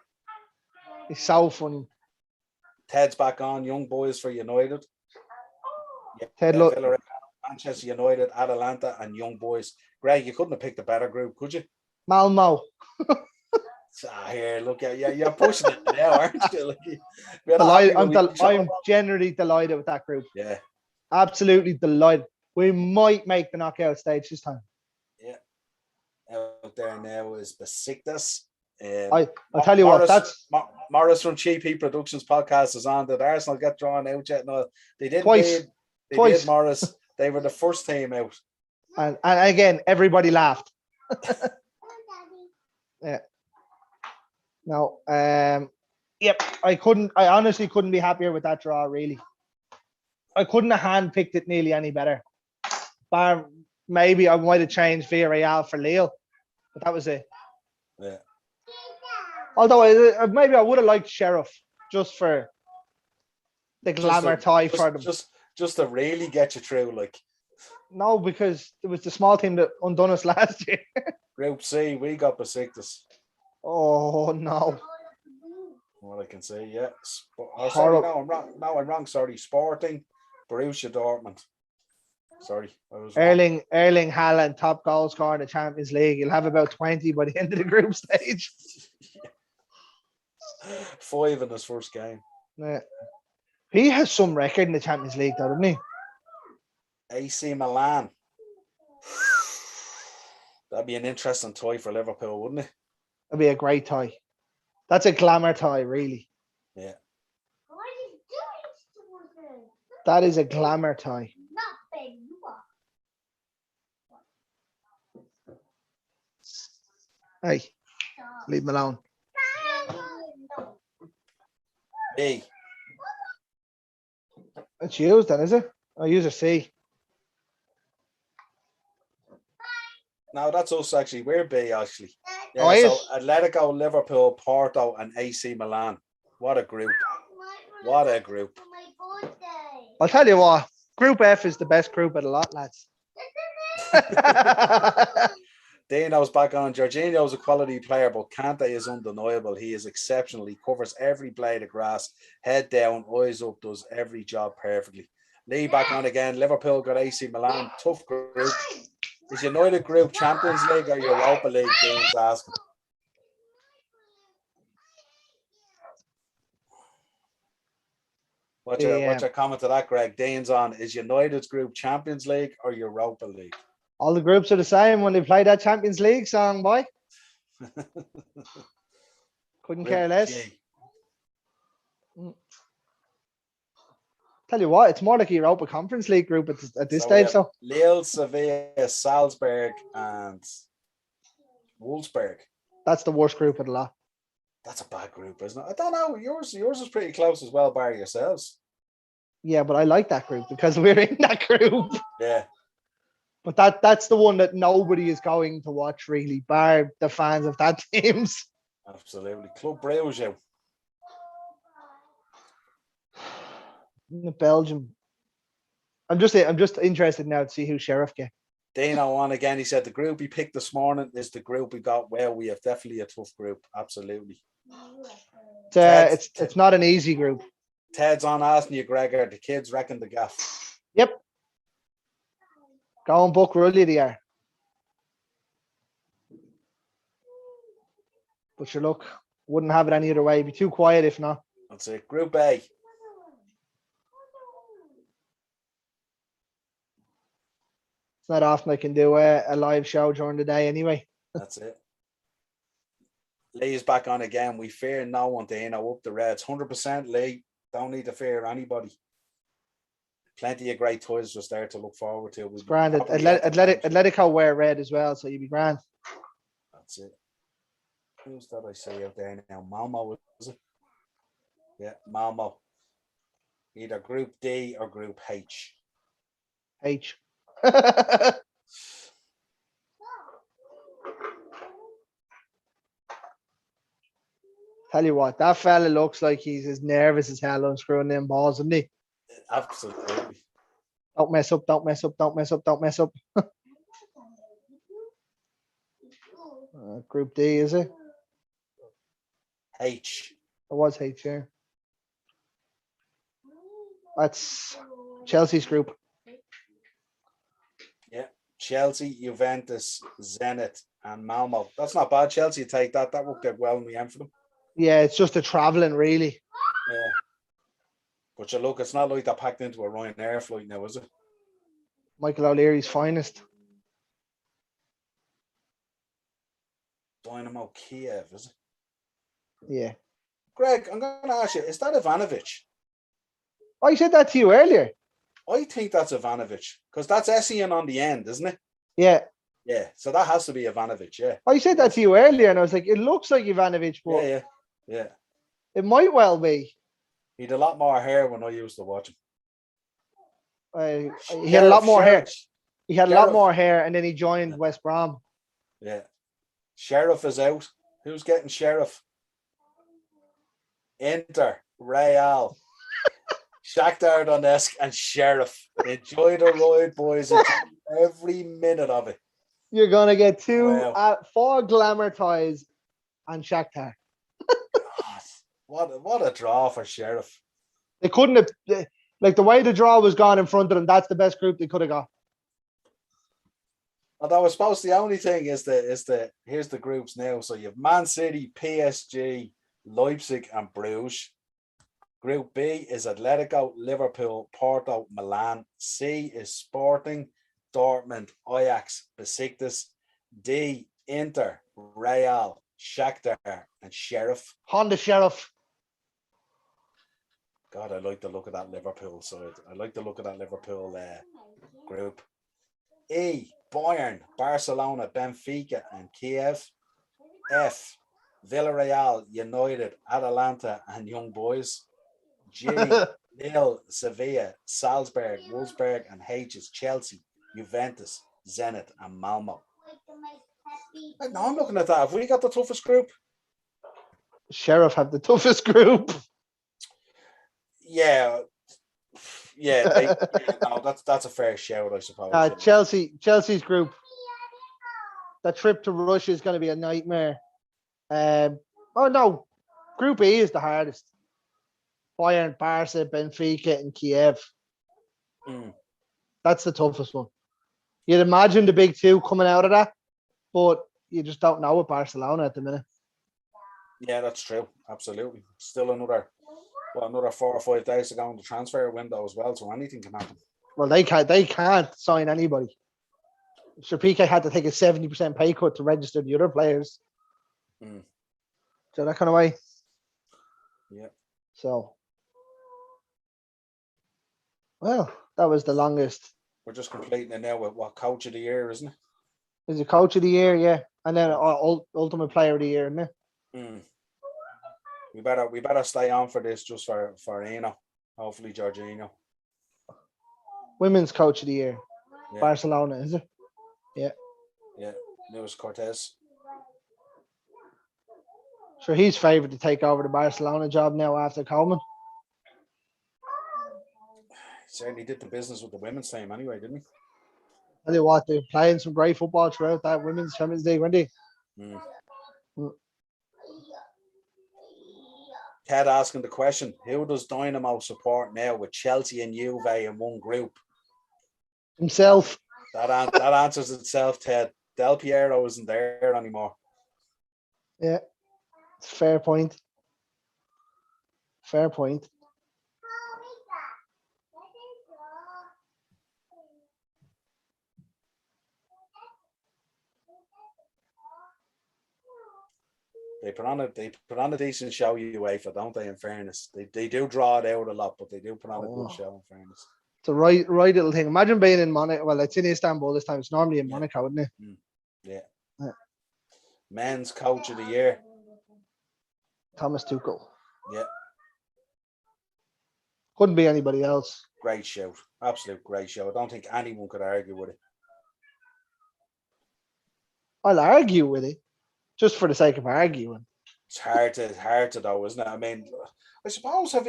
He's so funny. Ted's back on. Young boys for United. Ted, look. Manchester United, Atalanta, and Young Boys. Greg, you couldn't have picked a better group, could you? Malmo. Here, look at you're pushing it now, aren't you? I'm generally delighted with that group. Yeah. Absolutely delighted. We might make the knockout stage this time. Yeah. Out there now is Besiktas. I'll tell you Morris, what, that's Morris from Cheap Heat Productions podcast is on. Did Arsenal get drawn out yet? No, they didn't. Twice. They did, Morris. They were the first team out. And again, everybody laughed. Yeah. No. Yep. I honestly couldn't be happier with that draw, really. I couldn't have handpicked it nearly any better. Bar, maybe I might have changed Villarreal for Lille, but that was it. Yeah. Although maybe I would have liked Sheriff just for the glamour tie for them. Just to really get you through, like. No, because it was the small team that undone us last year. Group C, we got Besiktas. Oh no. What I can say, yeah. Sorry, no, I'm wrong. No, I'm wrong. Sorry, Sporting, Borussia Dortmund. Sorry, I was Erling Haaland, top goal scorer in the Champions League. He'll have about 20 by the end of the group stage. 5 in his first game. Yeah. He has some record in the Champions League, though, doesn't he? AC Milan. That'd be an interesting tie for Liverpool, wouldn't it? That'd be a great tie. That's a glamour tie, really. Yeah. That is a glamour tie. Hey, leave him alone. B. It's used then, is it? I'll use a C. No, that's us actually. We're B actually. Yeah, so Atletico, Liverpool, Porto, and AC Milan. What a group. What a group. I'll tell you what, Group F is the best group of the lot, lads. Dino's back on. Jorginho's a quality player, but Kante is undeniable. He is exceptional. He covers every blade of grass, head down, eyes up, does every job perfectly. Lee back on again. Liverpool got AC Milan. Tough group. Is United Group Champions League or Europa League? Dean's asking. What's your comment to that, Greg? Dean's on. Is United's Group Champions League or Europa League? All the groups are the same when they play that Champions League song, boy. Couldn't care less. Tell you what, it's more like a Europa Conference League group at this stage. So Lille, Sevilla, Salzburg, and Wolfsburg. That's the worst group of the lot. That's a bad group, isn't it? I don't know. Yours is pretty close as well, bar yourselves. Yeah, but I like that group because we're in that group. Yeah. But that's the one that nobody is going to watch, really, bar the fans of that teams. Absolutely. Club Brugge. Belgium. I'm just interested now to see who Sheriff get. Dino on again. He said the group he picked this morning is the group we got. Well, we have definitely a tough group. Absolutely. It's not an easy group. Ted's on asking you, Gregor. The kids reckon the gaff. Yep. Go and book Rully they are. But sure, look, wouldn't have it any other way. It'd be too quiet if not. That's it. Group A. It's not often I can do a live show during the day anyway. That's it. Lee's back on again. We fear no one, Dino. Up the Reds. 100% Lee. Don't need to fear anybody. Plenty of great toys just there to look forward to. It's grand. Atletico wear red as well, so you'd be grand. That's it. Who's that I see out there now? Malmo, is it? Yeah, Malmo. Either Group D or Group H. H. Tell you what, that fella looks like he's as nervous as hell unscrewing them balls, isn't he? Absolutely. Don't mess up, don't mess up, don't mess up, don't mess up. Group D, is it? H. It was H, yeah. That's Chelsea's group. Yeah. Chelsea, Juventus, Zenit, and Malmo. That's not bad. Chelsea take that. That worked out well in the end for them. Yeah, it's just a travelling, really. Yeah. But you look, it's not like they're packed into a Ryanair flight now, is it? Michael O'Leary's finest. Dynamo Kiev, is it? Yeah. Greg, I'm going to ask you, is that Ivanovic? I said that to you earlier. I think that's Ivanovic, because that's Essien on the end, isn't it? Yeah. Yeah, so that has to be Ivanovic, yeah. I said that to you earlier, and I was like, it looks like Ivanovic, but yeah. It might well be. He had a lot more hair when I used to watch him. He had a lot more hair. He had a lot more hair, and then he joined West Brom. Yeah. Sheriff is out. Who's getting Sheriff? Inter, Real, Shakhtar Donetsk, and Sheriff. Enjoy the ride, boys. Enjoy every minute of it. You're gonna get four glamour ties and Shakhtar. What a draw for Sheriff. They couldn't have, like, the way the draw was gone in front of them. That's the best group they could have got. Although I suppose the only thing is here's the groups now. So you have Man City, PSG, Leipzig, and Bruges. Group B is Atletico, Liverpool, Porto, Milan. C is Sporting, Dortmund, Ajax, Besiktas. D, Inter, Real, Shakhtar, and Sheriff. Honda Sheriff. God, I like the look of that Liverpool side. I like the look of that Liverpool group. E, Bayern, Barcelona, Benfica, and Kiev. F, Villarreal, United, Atalanta, and Young Boys. G, Lille, Sevilla, Salzburg, Wolfsburg, and H is Chelsea, Juventus, Zenit, and Malmo. No, I'm looking at that. Have we got the toughest group? Sheriff have the toughest group. Yeah. No, that's a fair shout, I suppose. Chelsea's group. That trip to Russia is going to be a nightmare. Group E is the hardest. Bayern, Barca, Benfica, and Kiev. That's the toughest one. You'd imagine the big two coming out of that, but you just don't know with Barcelona at the minute. Yeah, that's true. Absolutely. Still another 4 or 5 days to go in the transfer window as well, so anything can happen. Well, they can't sign anybody. Sir PK had to take a 70% pay cut to register the other players. So that kind of way. Yeah. So, well, that was the longest. We're just completing it now with what, coach of the year, isn't it? Is it coach of the year? Yeah, and then ultimate player of the year, isn't it? We better stay on for this just for Eno. Hopefully, Jorginho. Women's coach of the year, Barcelona, is it? Yeah. Luis Cortez. Sure, he's favoured to take over the Barcelona job now after Coleman. He certainly did the business with the women's team anyway, didn't he? Tell you what, they're playing some great football throughout that Women's Champions League, weren't they? Mm. Mm. Ted asking the question, who does Dynamo support now with Chelsea and Juve in one group? Himself. That answers itself, Ted. Del Piero isn't there anymore. Yeah, it's a fair point. Fair point. They put on a decent show, UEFA, don't they? In fairness, they do draw it out a lot, but they do put on a good show. In fairness, it's a right little thing. Imagine being in Monaco. Well, it's in Istanbul this time. It's normally in Monaco, isn't it? Yeah. Men's coach of the year, Thomas Tuchel. Yeah. Couldn't be anybody else. Great show, absolute great show. I don't think anyone could argue with it. I'll argue with it, just for the sake of arguing. It's hard to though, isn't it? I mean, I suppose have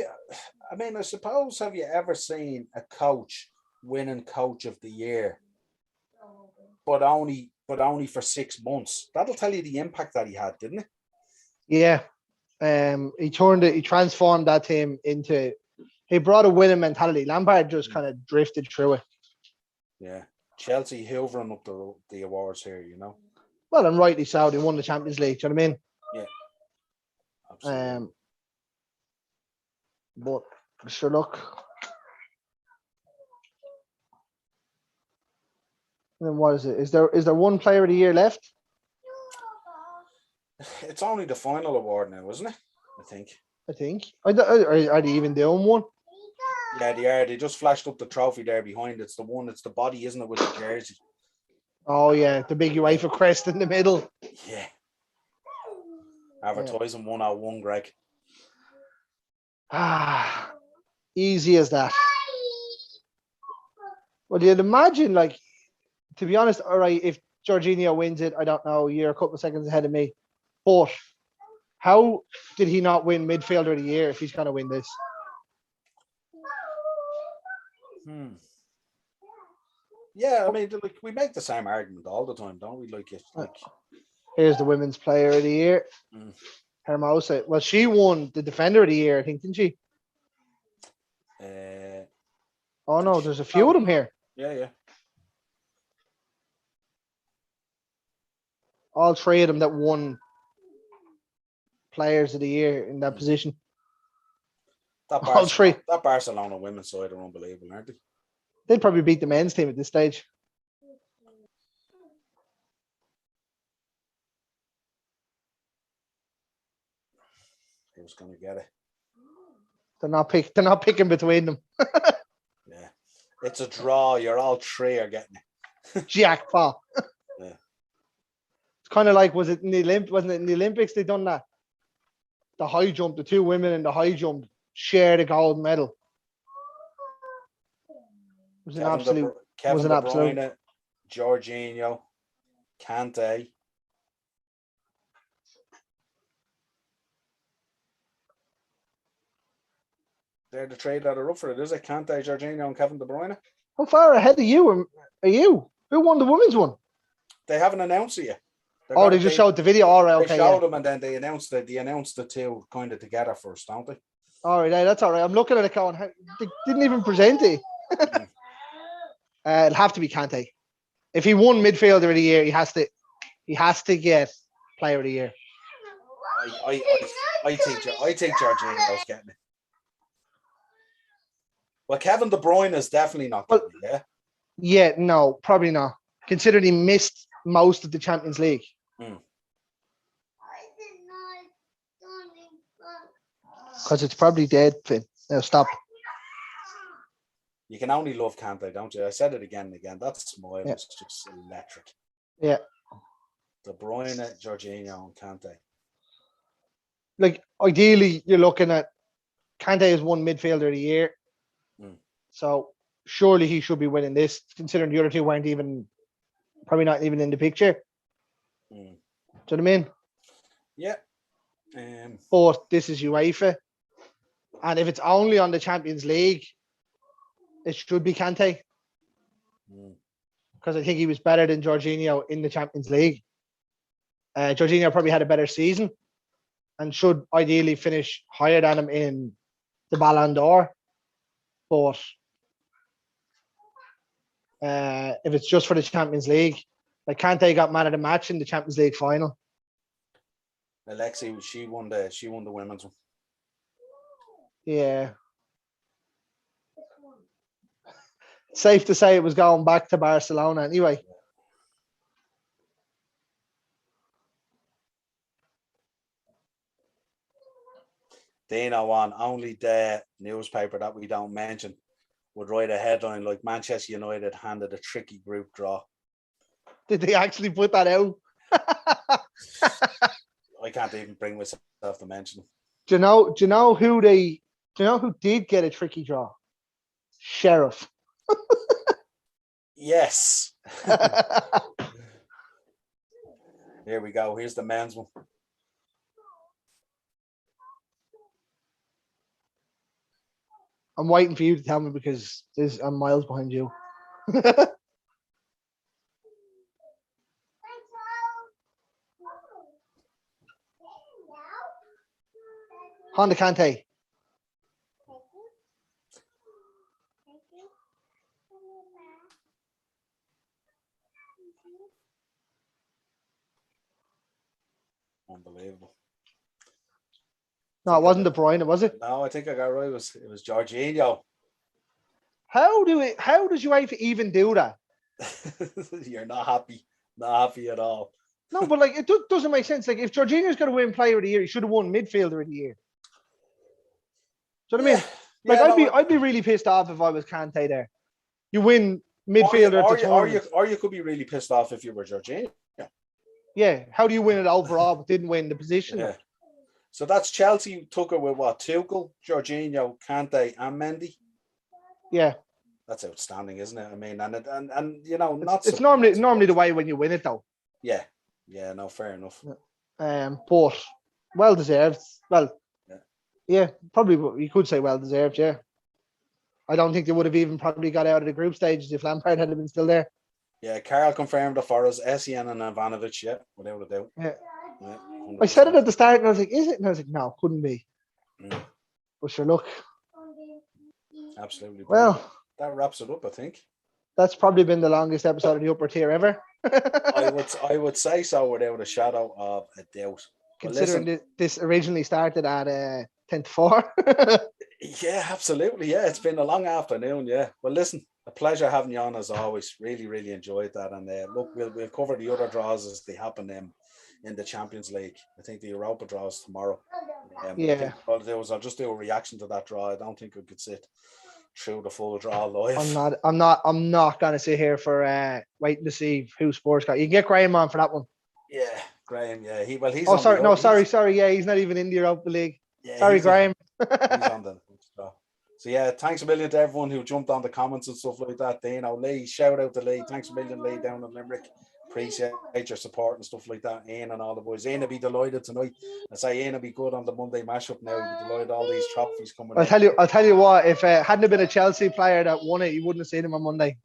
you ever seen a coach winning coach of the year, but only for 6 months? That'll tell you the impact that he had, didn't it? Yeah, he transformed that team into. He brought a winning mentality. Lampard just kind of drifted through it. Yeah, Chelsea hoovering up the awards here, you know. Well, and rightly so. They won the Champions League. Do you know what I mean? Yeah, absolutely. But sure, look. Then what is it? Is there one player of the year left? It's only the final award now, isn't it? I think. Are they even doing one? Yeah, they are. They just flashed up the trophy there behind. It's the body, isn't it, with the jersey? Oh yeah, the big UEFA crest in the middle. Yeah. Advertising 101, Greg. Easy as that. Well, you'd imagine, like, to be honest, all right, if Jorginho wins it, I don't know, you're a couple of seconds ahead of me. But how did he not win midfielder of the year if he's going to win this? Yeah, I mean, like, we make the same argument all the time, don't we? Here's the women's player of the year. Hermosa. Well, she won the defender of the year, I think, didn't she? Oh no, there's a few of them here. Yeah. All three of them that won players of the year in that position. All three. That Barcelona women's side are unbelievable, aren't they? They'd probably beat the men's team at this stage. Who's going to get it? They're not picking between them. Yeah, it's a draw. You're all three are getting it. Jackpot. Yeah. It's kind of like, wasn't it in the Olympics they done that? The high jump, the two women in the high jump shared a gold medal. It was Kevin De Bruyne, Jorginho, Kante. They're the three that are up for it, is it? Kante, Jorginho, and Kevin De Bruyne. How far ahead of you are you? Who won the women's one? They haven't announced it yet. They just showed the video. All right, okay. They showed them and then they announced the two kind of together first, don't they? All right, that's all right. I'm looking at it going, they didn't even present it. It'll have to be Kante. If he won midfielder of the year, he has to get player of the year. I think Jorginho's getting it. Well, Kevin De Bruyne is definitely not getting it, yeah? Yeah, no, probably not. Considering he missed most of the Champions League. Because it's probably dead, Finn. Now stop. You can only love Kante, don't you? I said it again and again. That smile is just electric. Yeah. De Bruyne, Jorginho, and Kante. Like, ideally, you're looking at Kante has won midfielder of the year. So surely he should be winning this, considering the other two weren't probably not even in the picture. Do you know what I mean? Yeah. But this is UEFA. And if it's only on the Champions League, it should be Kante. because I think he was better than Jorginho in the Champions League. Jorginho probably had a better season and should ideally finish higher than him in the Ballon d'Or. But if it's just for the Champions League, like Kante got man of the match in the Champions League final. Alexi, she won the women's one. Yeah. Safe to say it was going back to Barcelona anyway. Dino on only the newspaper that we don't mention would write a headline like Manchester United handed a tricky group draw. Did they actually put that out? I can't even bring myself to mention. Do you know who did get a tricky draw? Sheriff. Yes. Here we go. Here's the men's one. I'm waiting for you to tell me because I'm miles behind you. Honda Kante. Unbelievable. No, it wasn't De Bruyne, was it? No, I think I got it right. It was Jorginho. How does UEFA even do that? You're not happy at all. No, but like it doesn't make sense. Like if Jorginho's going to win Player of the Year, he should have won Midfielder of the Year. Do you know what I mean? Like I'd be really pissed off if I was Kante there. You win Midfielder or you could be really pissed off if you were Jorginho. Yeah, how do you win it overall but didn't win the position? Yeah. So that's Chelsea took it with what? Tuchel, Jorginho, Kante, and Mendy. Yeah, that's outstanding, isn't it? I mean, and you know, it's normally the way when you win it though. Yeah, no, fair enough. But well deserved. Well, yeah, probably you could say well deserved. Yeah, I don't think they would have even probably got out of the group stages if Lampard had been still there. Yeah, Carl confirmed it for us. Essien and Ivanovic, yeah, without a doubt. Yeah. I said it at the start and I was like, is it? And I was like, no, couldn't be. But sure, look. Absolutely. Well, that wraps it up, I think. That's probably been the longest episode of the Upper Tier ever. I would say so without a shadow of a doubt. Considering this originally started at 10 to 4. Yeah, absolutely. Yeah, it's been a long afternoon. Yeah. Well, listen, a pleasure having you on as always. Really, really enjoyed that. And look, we'll cover the other draws as they happen in the Champions League. I think the Europa draws tomorrow. Yeah. I'll just do a reaction to that draw. I don't think I could sit through the full draw live. I'm not gonna sit here for waiting to see who Spurs got. You can get Graham on for that one. Yeah, Graham. Yeah, he's. Oh, sorry. Yeah, he's not even in the Europa League. Yeah, sorry, Graham. He's on the draw. So yeah, thanks a million to everyone who jumped on the comments and stuff like that. Dino, Lee, shout out to Lee. Thanks a million, Lee, down in Limerick. Appreciate your support and stuff like that. Ian and all the boys. Ian will be delighted tonight. I say Ian will be good on the Monday mashup now. He'll be delighted all these trophies coming. I'll tell you what. If it hadn't been a Chelsea player that won it, you wouldn't have seen him on Monday.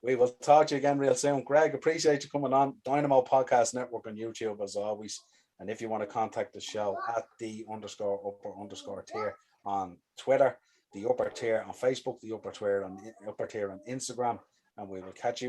We will talk to you again real soon. Greg, appreciate you coming on. Dynamo Podcast Network on YouTube as always. And if you want to contact the show at @the_upper_tier on Twitter, the upper tier on Facebook, the upper tier on Instagram, and we will catch you